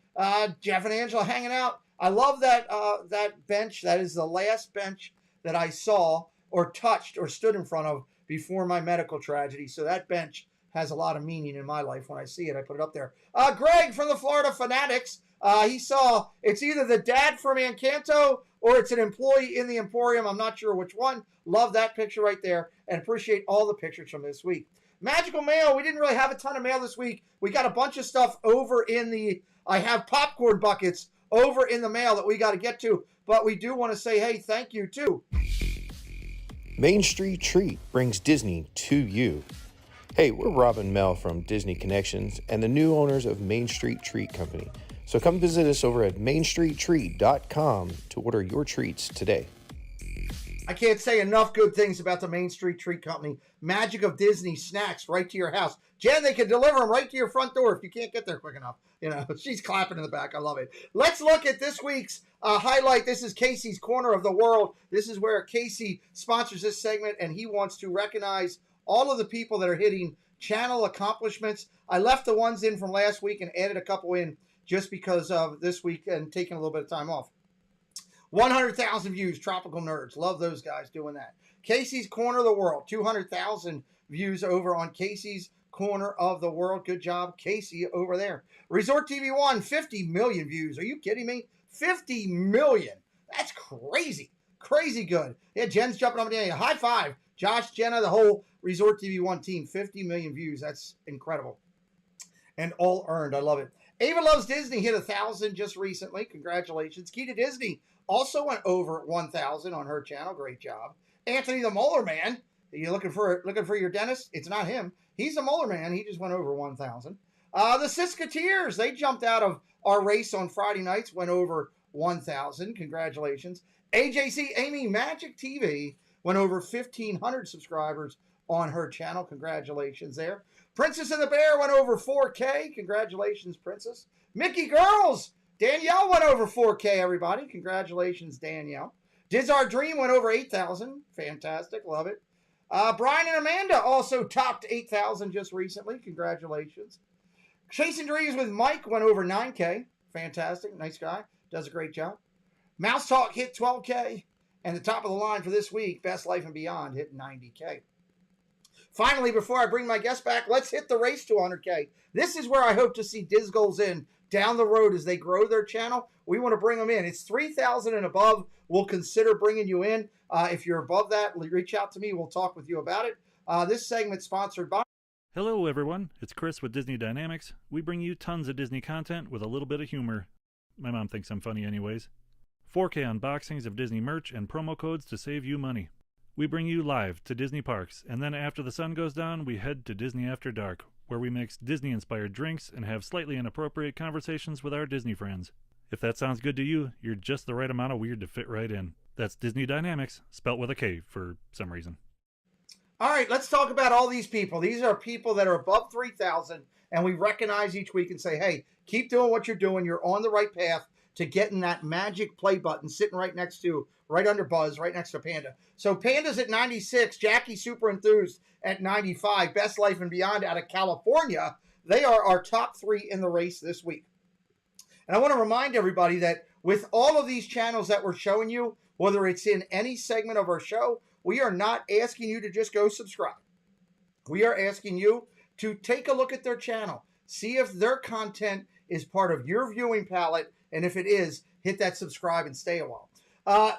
Jeff and Angela hanging out. I love that that bench. That is the last bench that I saw or touched or stood in front of before my medical tragedy. So that bench has a lot of meaning in my life. When I see it, I put it up there. Greg from the Florida Fanatics. He saw it's either the dad from Encanto or it's an employee in the Emporium. I'm not sure which one. Love that picture right there and appreciate all the pictures from this week. Magical mail. We didn't really have a ton of mail this week. We got a bunch of stuff over in the, I have popcorn buckets over in the mail that we got to get to. But we do want to say, hey, thank you too. Main Street Treat brings Disney to you. Hey, we're Rob and Mel from Disney Connections and the new owners of Main Street Treat Company. So come visit us over at mainstreettreat.com to order your treats today. I can't say enough good things about the Main Street Treat Company. Magic of Disney snacks right to your house. Jen, they can deliver them right to your front door if you can't get there quick enough. You know, she's clapping in the back. I love it. Let's look at this week's highlight. This is Casey's Corner of the World. This is where Casey sponsors this segment, and he wants to recognize all of the people that are hitting channel accomplishments. I left the ones in from last week and added a couple in just because of this week and taking a little bit of time off. 100,000 views, Tropical Nerds. Love those guys doing that. Casey's Corner of the World, 200,000 views over on Casey's Corner of the World. Good job, Casey, over there. Resort TV 1, 50 million views. Are you kidding me? 50 million. That's crazy. Crazy good. Yeah, Jen's jumping up and down. High five. Josh, Jenna, the whole Resort TV 1 team. 50 million views. That's incredible. And all earned. I love it. Ava Loves Disney hit 1,000 just recently. Congratulations. Key to Disney also went over 1,000 on her channel. Great job. Anthony the Molar Man. Are you looking for your dentist? It's not him. He's the Molar Man. He just went over 1,000. The Siskateers, they jumped out of our race on Friday nights, went over 1,000. Congratulations. AJC Amy Magic TV went over 1,500 subscribers on her channel. Congratulations there. Princess and the Bear went over 4K. Congratulations, Princess. Mickey Girls. Danielle went over 4K, everybody. Congratulations, Danielle. Diz Our Dream went over 8,000. Fantastic. Love it. Brian and Amanda also topped 8,000 just recently. Congratulations. Chasing Dreams with Mike went over 9K. Fantastic. Nice guy. Does a great job. Mouse Talk hit 12K. And the top of the line for this week, Best Life and Beyond, hit 90K. Finally, before I bring my guest back, let's hit the race to 100K. This is where I hope to see DisGoals in down the road as they grow their channel. We want to bring them in. It's 3,000 and above. We'll consider bringing you in. If you're above that, reach out to me. We'll talk with you about it. This segment's sponsored by... Hello, everyone. It's Chris with Disney Dynamics. We bring you tons of Disney content with a little bit of humor. My mom thinks I'm funny anyways. 4K unboxings of Disney merch and promo codes to save you money. We bring you live to Disney parks, and then after the sun goes down, we head to Disney After Dark, where we mix Disney-inspired drinks and have slightly inappropriate conversations with our Disney friends. If that sounds good to you, you're just the right amount of weird to fit right in. That's Disney Dynamics, spelt with a K for some reason. All right, let's talk about all these people. These are people that are above 3,000, and we recognize each week and say, hey, keep doing what you're doing. You're on the right path to getting that magic play button sitting right under Buzz, right next to Panda. So Panda's at 96, Jackie Super Enthused at 95, Best Life and Beyond out of California. They are our top 3 in the race this week. And I want to remind everybody that with all of these channels that we're showing you, whether it's in any segment of our show, we are not asking you to just go subscribe. We are asking you to take a look at their channel. See if their content is part of your viewing palette. And if it is, hit that subscribe and stay a while.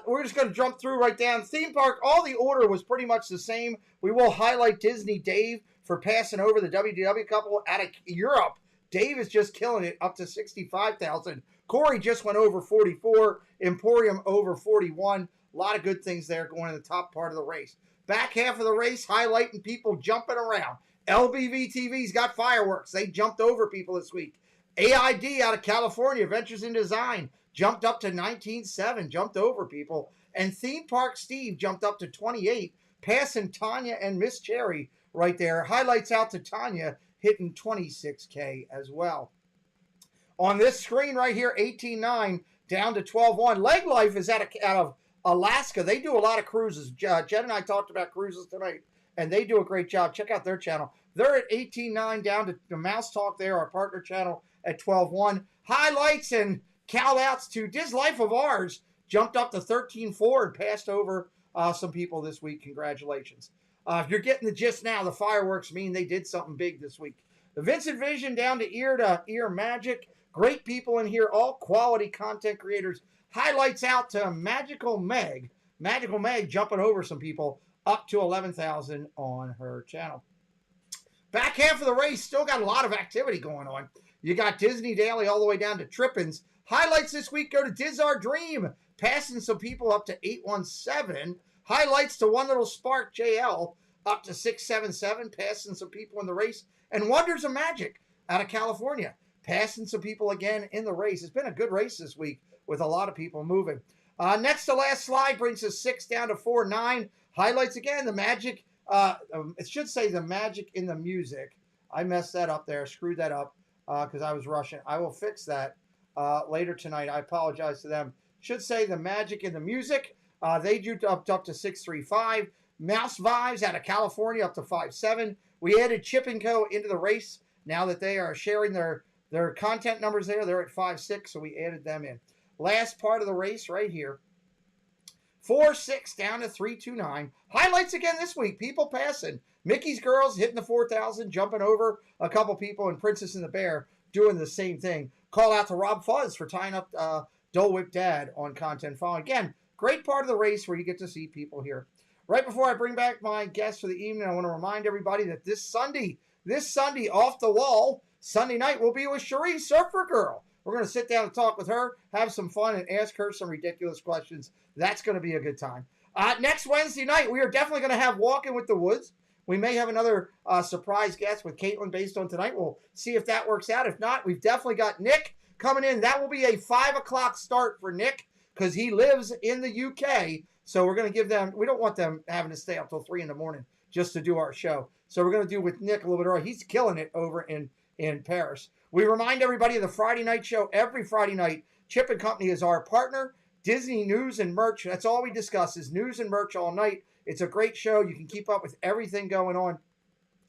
We're just going to jump through right down. Theme park, all the order was pretty much the same. We will highlight Disney Dave for passing over the WDW couple out of Europe. Dave is just killing it, up to 65,000. Corey just went over 44. Emporium over 41. A lot of good things there going in the top part of the race. Back half of the race, highlighting people jumping around. LBV TV's got fireworks. They jumped over people this week. AID out of California, Ventures in Design, jumped up to 19.7, jumped over people. And Theme Park Steve jumped up to 28, passing Tanya and Miss Cherry right there. Highlights out to Tanya, hitting 26K as well. On this screen right here, 18.9 down to 12.1. Leg Life is out of Alaska. They do a lot of cruises. Jen and I talked about cruises tonight, and they do a great job. Check out their channel. They're at 18.9 down to the Mouse Talk there, our partner channel, at 12.1. Highlights and call-outs to Dis Life of Ours. Jumped up to 13.4 and passed over some people this week. Congratulations. If you're getting the gist now, the fireworks mean they did something big this week. The Vincent Vision down to ear magic. Great people in here, all quality content creators. Highlights out to Magical Meg. Magical Meg jumping over some people, up to 11,000 on her channel. Back half of the race, still got a lot of activity going on. You got Disney Daily all the way down to Trippins. Highlights this week go to Diz Our Dream, passing some people up to 817. Highlights to One Little Spark JL, up to 677, passing some people in the race. And Wonders of Magic out of California, passing some people again in the race. It's been a good race this week with a lot of people moving. Next to last slide brings us 6 down to 4.9. Highlights again, the magic. It should say the magic in the music. I messed that up there, screwed that up because I was rushing. I will fix that later tonight. I apologize to them. Should say the magic in the music. They jumped up to 635. Mouse Vibes out of California up to 5.7. We added Chip & Co. into the race. Now that they are sharing their content numbers there, they're at 5.6, so we added them in. Last part of the race right here. 4.6 down to 3.29. Highlights again this week. People passing. Mickey's Girls hitting the 4,000, jumping over a couple people, and Princess and the Bear doing the same thing. Call out to Rob Fuzz for tying up Dole Whip Dad on content following. Again, great part of the race where you get to see people here. Right before I bring back my guest for the evening, I want to remind everybody that this Sunday, off the wall, Sunday night, we'll be with Cherie, Surfer Girl. We're going to sit down and talk with her, have some fun, and ask her some ridiculous questions. That's going to be a good time. Next Wednesday night, we are definitely going to have Walking with the Woods. We may have another surprise guest with Caitlin based on tonight. We'll see if that works out. If not, we've definitely got Nick coming in. That will be a 5 o'clock start for Nick because he lives in the UK. So we're going to give them, we don't want them having to stay up till 3 in the morning just to do our show. So we're going to do with Nick a little bit early. He's killing it over in Paris. We remind everybody of the Friday night show every Friday night. Chip & Company is our partner. Disney news and merch. That's all we discuss is news and merch all night. It's a great show. You can keep up with everything going on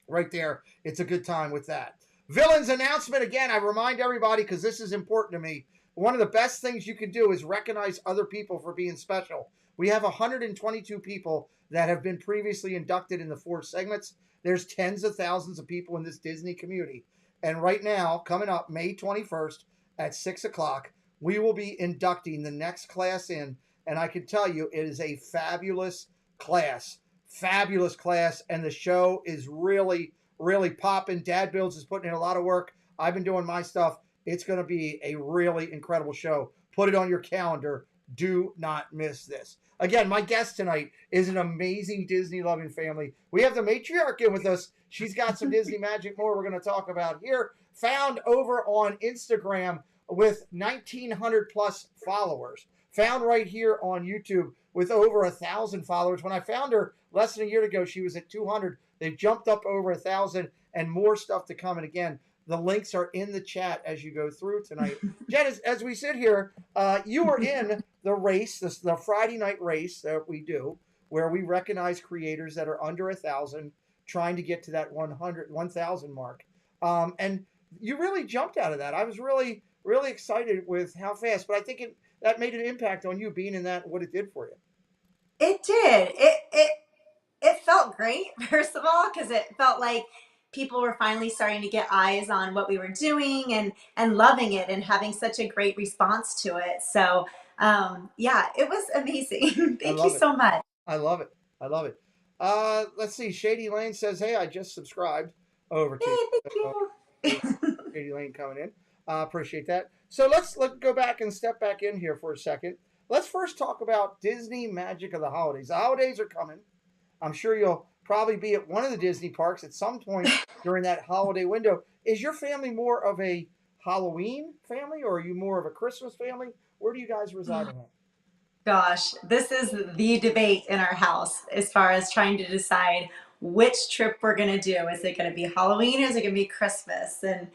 right there. It's a good time with that. Villains announcement. Again, I remind everybody because this is important to me. One of the best things you can do is recognize other people for being special. We have 122 people that have been previously inducted in the 4 segments. There's tens of thousands of people in this Disney community. And right now, coming up May 21st at 6 o'clock, we will be inducting the next class in. And I can tell you, it is a fabulous class. Fabulous class. And the show is really, really popping. Dad Builds is putting in a lot of work. I've been doing my stuff. It's going to be a really incredible show. Put it on your calendar. Do not miss this. Again, my guest tonight is an amazing Disney-loving family. We have the matriarch in with us. She's got some Disney magic more we're going to talk about here. Found over on Instagram with 1,900 plus followers. Found right here on YouTube with over 1,000 followers. When I found her less than a year ago, she was at 200. They've jumped up over 1,000 and more stuff to come. And again, the links are in the chat as you go through tonight. Jen, as we sit here, you were in the race, the Friday night race that we do, where we recognize creators that are under 1,000, trying to get to that 1,000 mark. And you really jumped out of that. I was really, really excited with how fast, but I think that made an impact on you being in that, what it did for you. It did. It felt great, first of all, because it felt like people were finally starting to get eyes on what we were doing and loving it and having such a great response to it. So yeah, it was amazing. I Thank you love it. so much. I love it. I love it. Let's see. Shady Lane says, "Hey, I just subscribed over to Yay, you." thank you. Shady Lane coming in. Appreciate that. So let's go back and step back in here for a second. Let's first talk about Disney magic of the holidays. The holidays are coming. I'm sure you'll probably be at one of the Disney parks at some point during that holiday window. Is your family more of a Halloween family, or are you more of a Christmas family? Where do you guys reside in that? Gosh, this is the debate in our house as far as trying to decide which trip we're going to do. Is it going to be Halloween or is it going to be Christmas? And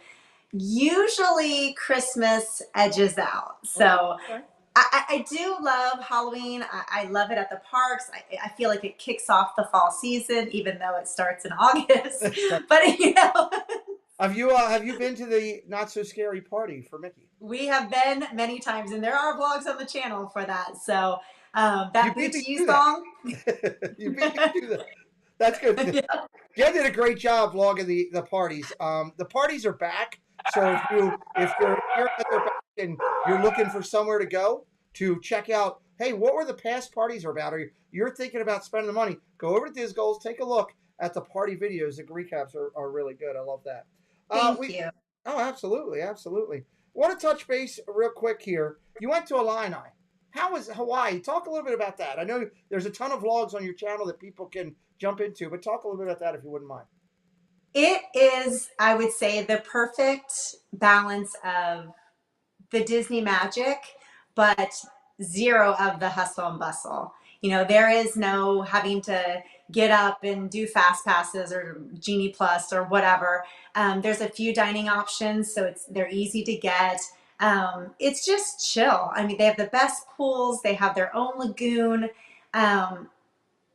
usually Christmas edges out. So Okay. I do love Halloween. I love it at the parks. I feel like it kicks off the fall season, even though it starts in August. But you know, Have you been to the Not So Scary Party for Mickey? we have been many times, and there are vlogs on the channel for that. So that You beat Boo me to You to that. song. You beat me to that. That's good. Yeah. Jen did a great job vlogging the parties. The parties are back. So if you're here at their back and you're looking for somewhere to go to check out, hey, what were the past parties about? Or you're thinking about spending the money, go over to DisGoals, take a look at the party videos. The recaps are really good. I love that. Thank you. Oh, absolutely, absolutely. Want to touch base real quick here. You went to Illini. How was Hawaii? Talk a little bit about that. I know there's a ton of vlogs on your channel that people can jump into, but talk a little bit about that if you wouldn't mind. It is, I would say, the perfect balance of the Disney magic, but zero of the hustle and bustle. You know, there is no having to get up and do fast passes or Genie Plus or whatever. There's a few dining options, so they're easy to get. It's just chill. I mean, they have the best pools. They have their own lagoon.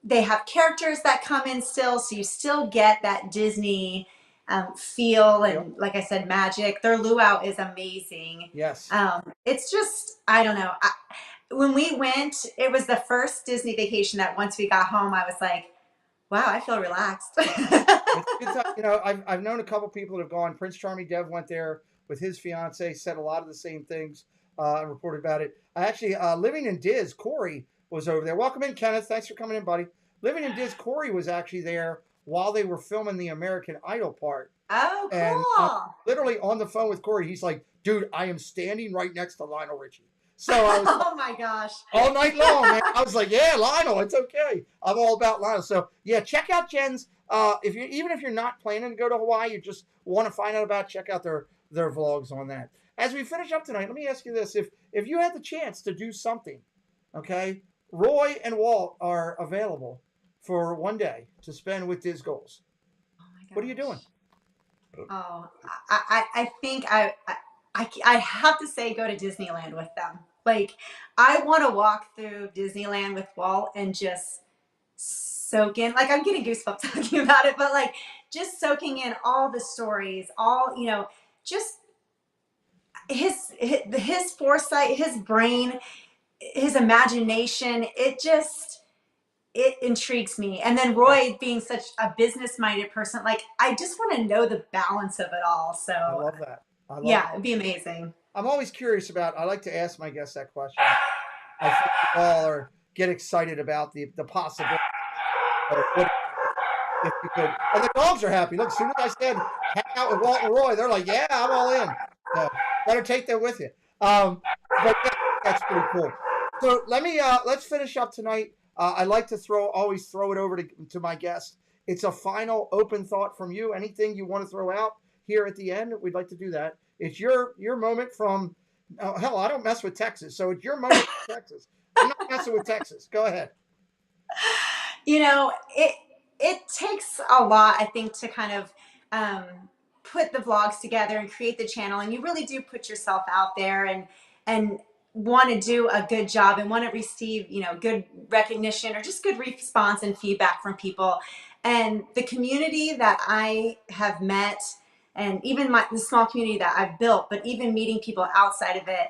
They have characters that come in still, so you still get that Disney feel and, like I said, magic. Their luau is amazing. Yes. It's just, I don't know. When we went, it was the first Disney vacation that once we got home, I was like, wow, I feel relaxed. It's a good time. You know, I've known a couple people that have gone. Prince Charming Dev went there with his fiance, said a lot of the same things and reported about it. I actually, living in Diz, Corey was over there. Welcome in, Kenneth. Thanks for coming in, buddy. Living in Diz, Corey was actually there while they were filming the American Idol part. Oh, cool. And literally on the phone with Corey, he's like, dude, I am standing right next to Lionel Richie. So I was oh my gosh. all night long, man. I was like, yeah, Lionel, it's okay. I'm all about Lionel. So yeah, check out Jen's. Even if you're not planning to go to Hawaii, you just want to find out about, check out their vlogs on that. As we finish up tonight, let me ask you this: if you had the chance to do something, okay, Roy and Walt are available for one day to spend with DisGoals. Oh my gosh. What are you doing? Oh, I think I have to say go to Disneyland with them. Like, I want to walk through Disneyland with Walt and just soak in. Like, I'm getting goosebumps talking about it, but like just soaking in all the stories, all, you know, just his foresight, his brain, his imagination. It intrigues me. And then Roy being such a business-minded person, like, I just want to know the balance of it all. So I love that. Yeah, it'd be amazing. I'm always curious about. I like to ask my guests that question. I think we all get excited about the possibility of what if you could. And the dogs are happy. Look, as soon as I said hang out with Walt and Roy, they're like, yeah, I'm all in. So better take that with you. But yeah, that's pretty cool. So let's finish up tonight. I like to always throw it over to my guests. It's a final open thought from you. Anything you want to throw out here at the end, we'd like to do that. It's your moment from, hell, I don't mess with Texas. So it's your moment from Texas. I'm not messing with Texas. Go ahead. You know, it takes a lot, I think, to kind of put the vlogs together and create the channel. And you really do put yourself out there and want to do a good job and want to receive, you know, good recognition or just good response and feedback from people. And the community that I have met, and even the small community that I've built, but even meeting people outside of it,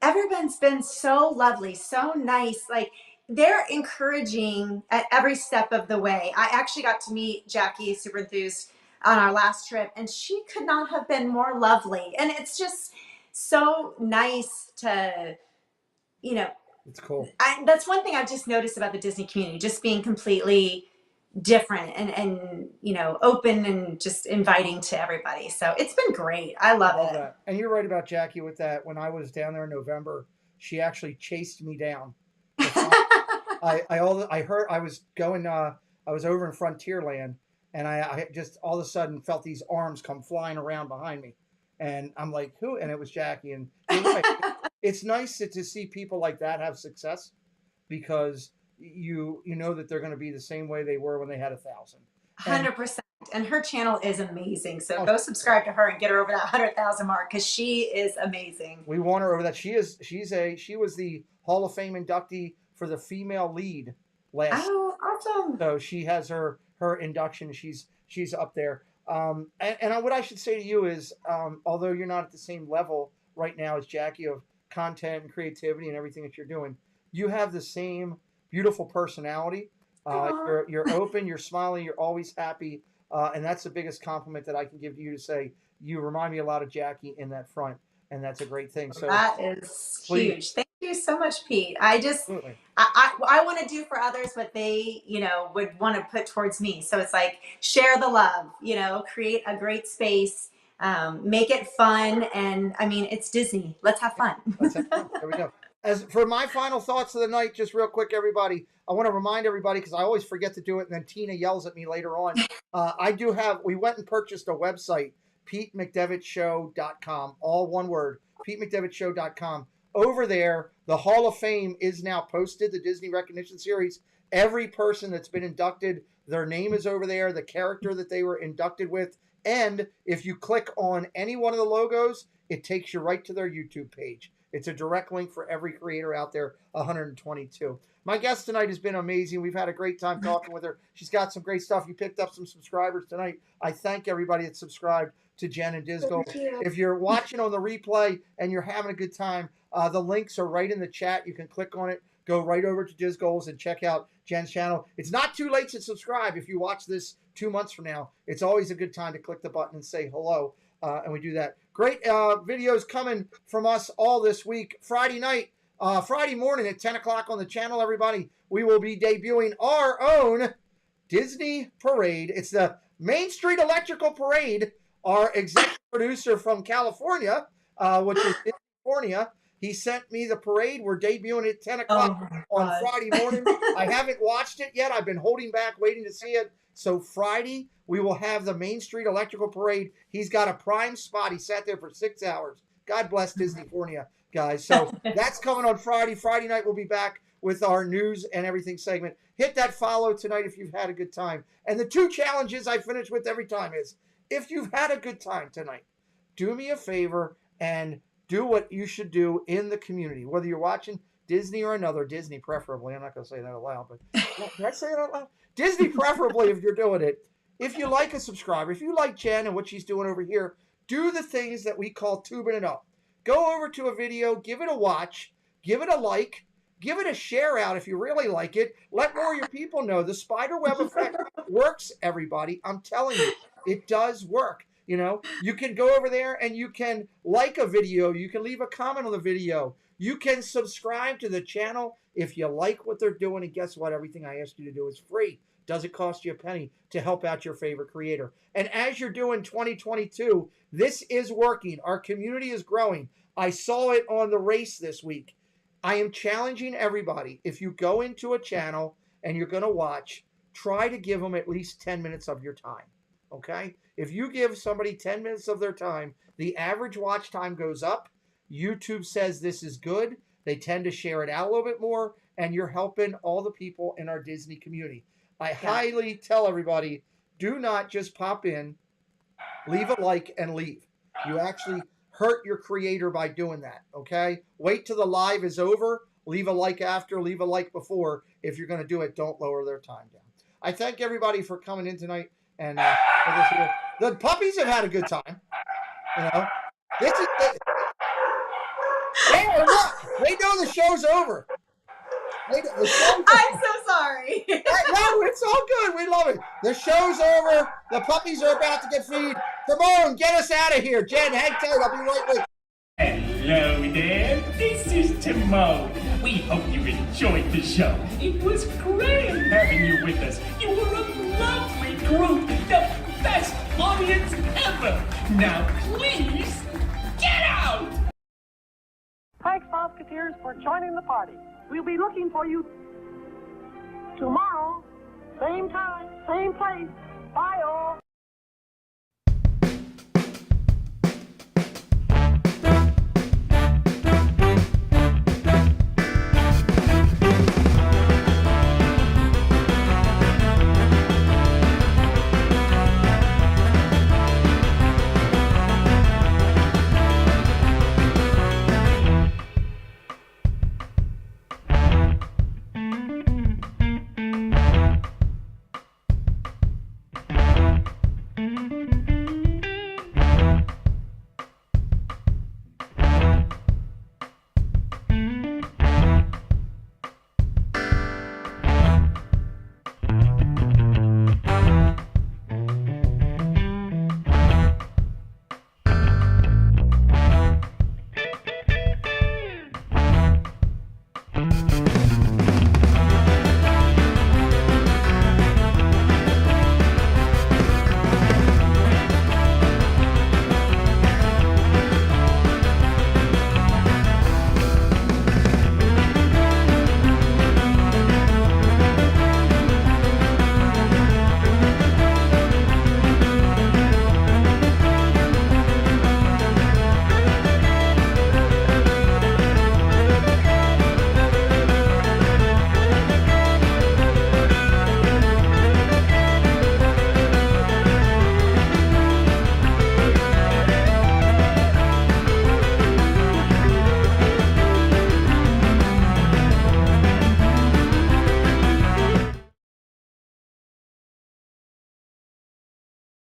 everyone's been so lovely, so nice. Like, they're encouraging at every step of the way. I actually got to meet Jackie, super enthused, on our last trip, and she could not have been more lovely. And it's just so nice to, you know, It's cool. that's one thing I've just noticed about the Disney community, just being completely different and open and just inviting to everybody. So it's been great. I love it. That. And you're right about Jackie with that. When I was down there in November, she actually chased me down. I heard I was going. I was over in Frontierland, and I just all of a sudden felt these arms come flying around behind me, and I'm like, who? And it was Jackie. And you're right. It's nice to see people like that have success, because you know that they're going to be the same way they were when they had 1,000. 100%. And her channel is amazing. So go subscribe to her and get her over that 100,000 mark, because she is amazing. We want her over that. She was the Hall of Fame inductee for the female lead last. Oh, awesome! So she has her induction. She's up there. And what I should say to you is, although you're not at the same level right now as Jackie of content and creativity and everything that you're doing, you have the same beautiful personality. You're open, you're smiling, you're always happy, and that's the biggest compliment that I can give to you, to say you remind me a lot of Jackie in that front, and that's a great thing. So that is huge. Thank you so much, Pete. I want to do for others what they would want to put towards me. So it's like, share the love, create a great space, make it fun, and I mean, it's Disney. Let's have fun. There we go. As for my final thoughts of the night, just real quick, everybody, I want to remind everybody, because I always forget to do it, and then Tina yells at me later on. We went and purchased a website, PeteMcDevittShow.com, all one word, PeteMcDevittShow.com. Over there, the Hall of Fame is now posted, the Disney Recognition Series. Every person that's been inducted, their name is over there, the character that they were inducted with, and if you click on any one of the logos, it takes you right to their YouTube page. It's a direct link for every creator out there, 122. My guest tonight has been amazing. We've had a great time talking with her. She's got some great stuff. You picked up some subscribers tonight. I thank everybody that subscribed to Jen and DisGoals. If you're watching on the replay and you're having a good time, the links are right in the chat. You can click on it, go right over to DisGoals and check out Jen's channel. It's not too late to subscribe. If you watch this 2 months from now, it's always a good time to click the button and say hello. And we do that. Great videos coming from us all this week. Friday morning at 10 o'clock on the channel, everybody, we will be debuting our own Disney Parade. It's the Main Street Electrical Parade. Our executive producer from California, which is California, he sent me the parade. We're debuting at 10 o'clock on Friday morning. I haven't watched it yet. I've been holding back, waiting to see it. So Friday, we will have the Main Street Electrical Parade. He's got a prime spot. He sat there for 6 hours. God bless Disneyfornia, guys. So that's coming on Friday. Friday night, we'll be back with our news and everything segment. Hit that follow tonight if you've had a good time. And the 2 challenges I finish with every time is, if you've had a good time tonight, do me a favor and do what you should do in the community, whether you're watching Disney or another, Disney preferably. I'm not going to say that out loud, but did I say it out loud? Disney preferably if you're doing it. If you like a subscriber, if you like Jen and what she's doing over here, do the things that we call tubing it up. Go over to a video, give it a watch, give it a like, give it a share out if you really like it. Let more of your people know. The spider web effect works, everybody. I'm telling you, it does work. You can go over there and you can like a video. You can leave a comment on the video. You can subscribe to the channel if you like what they're doing. And guess what? Everything I asked you to do is free. Doesn't cost you a penny to help out your favorite creator. And as you're doing 2022, this is working. Our community is growing. I saw it on the race this week. I am challenging everybody. If you go into a channel and you're going to watch, try to give them at least 10 minutes of your time. Okay? If you give somebody 10 minutes of their time, the average watch time goes up. YouTube says this is good. They tend to share it out a little bit more, and you're helping all the people in our Disney community. I highly tell everybody, do not just pop in, leave a like, and leave. You actually hurt your creator by doing that, okay? Wait till the live is over. Leave a like after, leave a like before. If you're going to do it, don't lower their time down. I thank everybody for coming in tonight. And the puppies have had a good time. This is they know the show's over. I'm so sorry. No, it's all good. We love it. The show's over. The puppies are about to get feed. Timon, get us out of here. Jen, hang tight. I'll be right with you. Hello there, this is Timon. We hope you enjoyed the show. It was great having you with us. You were a lovely group, the best audience ever. Now please, get out! Thanks, Musketeers, for joining the party. We'll be looking for you tomorrow, same time, same place. Bye, all.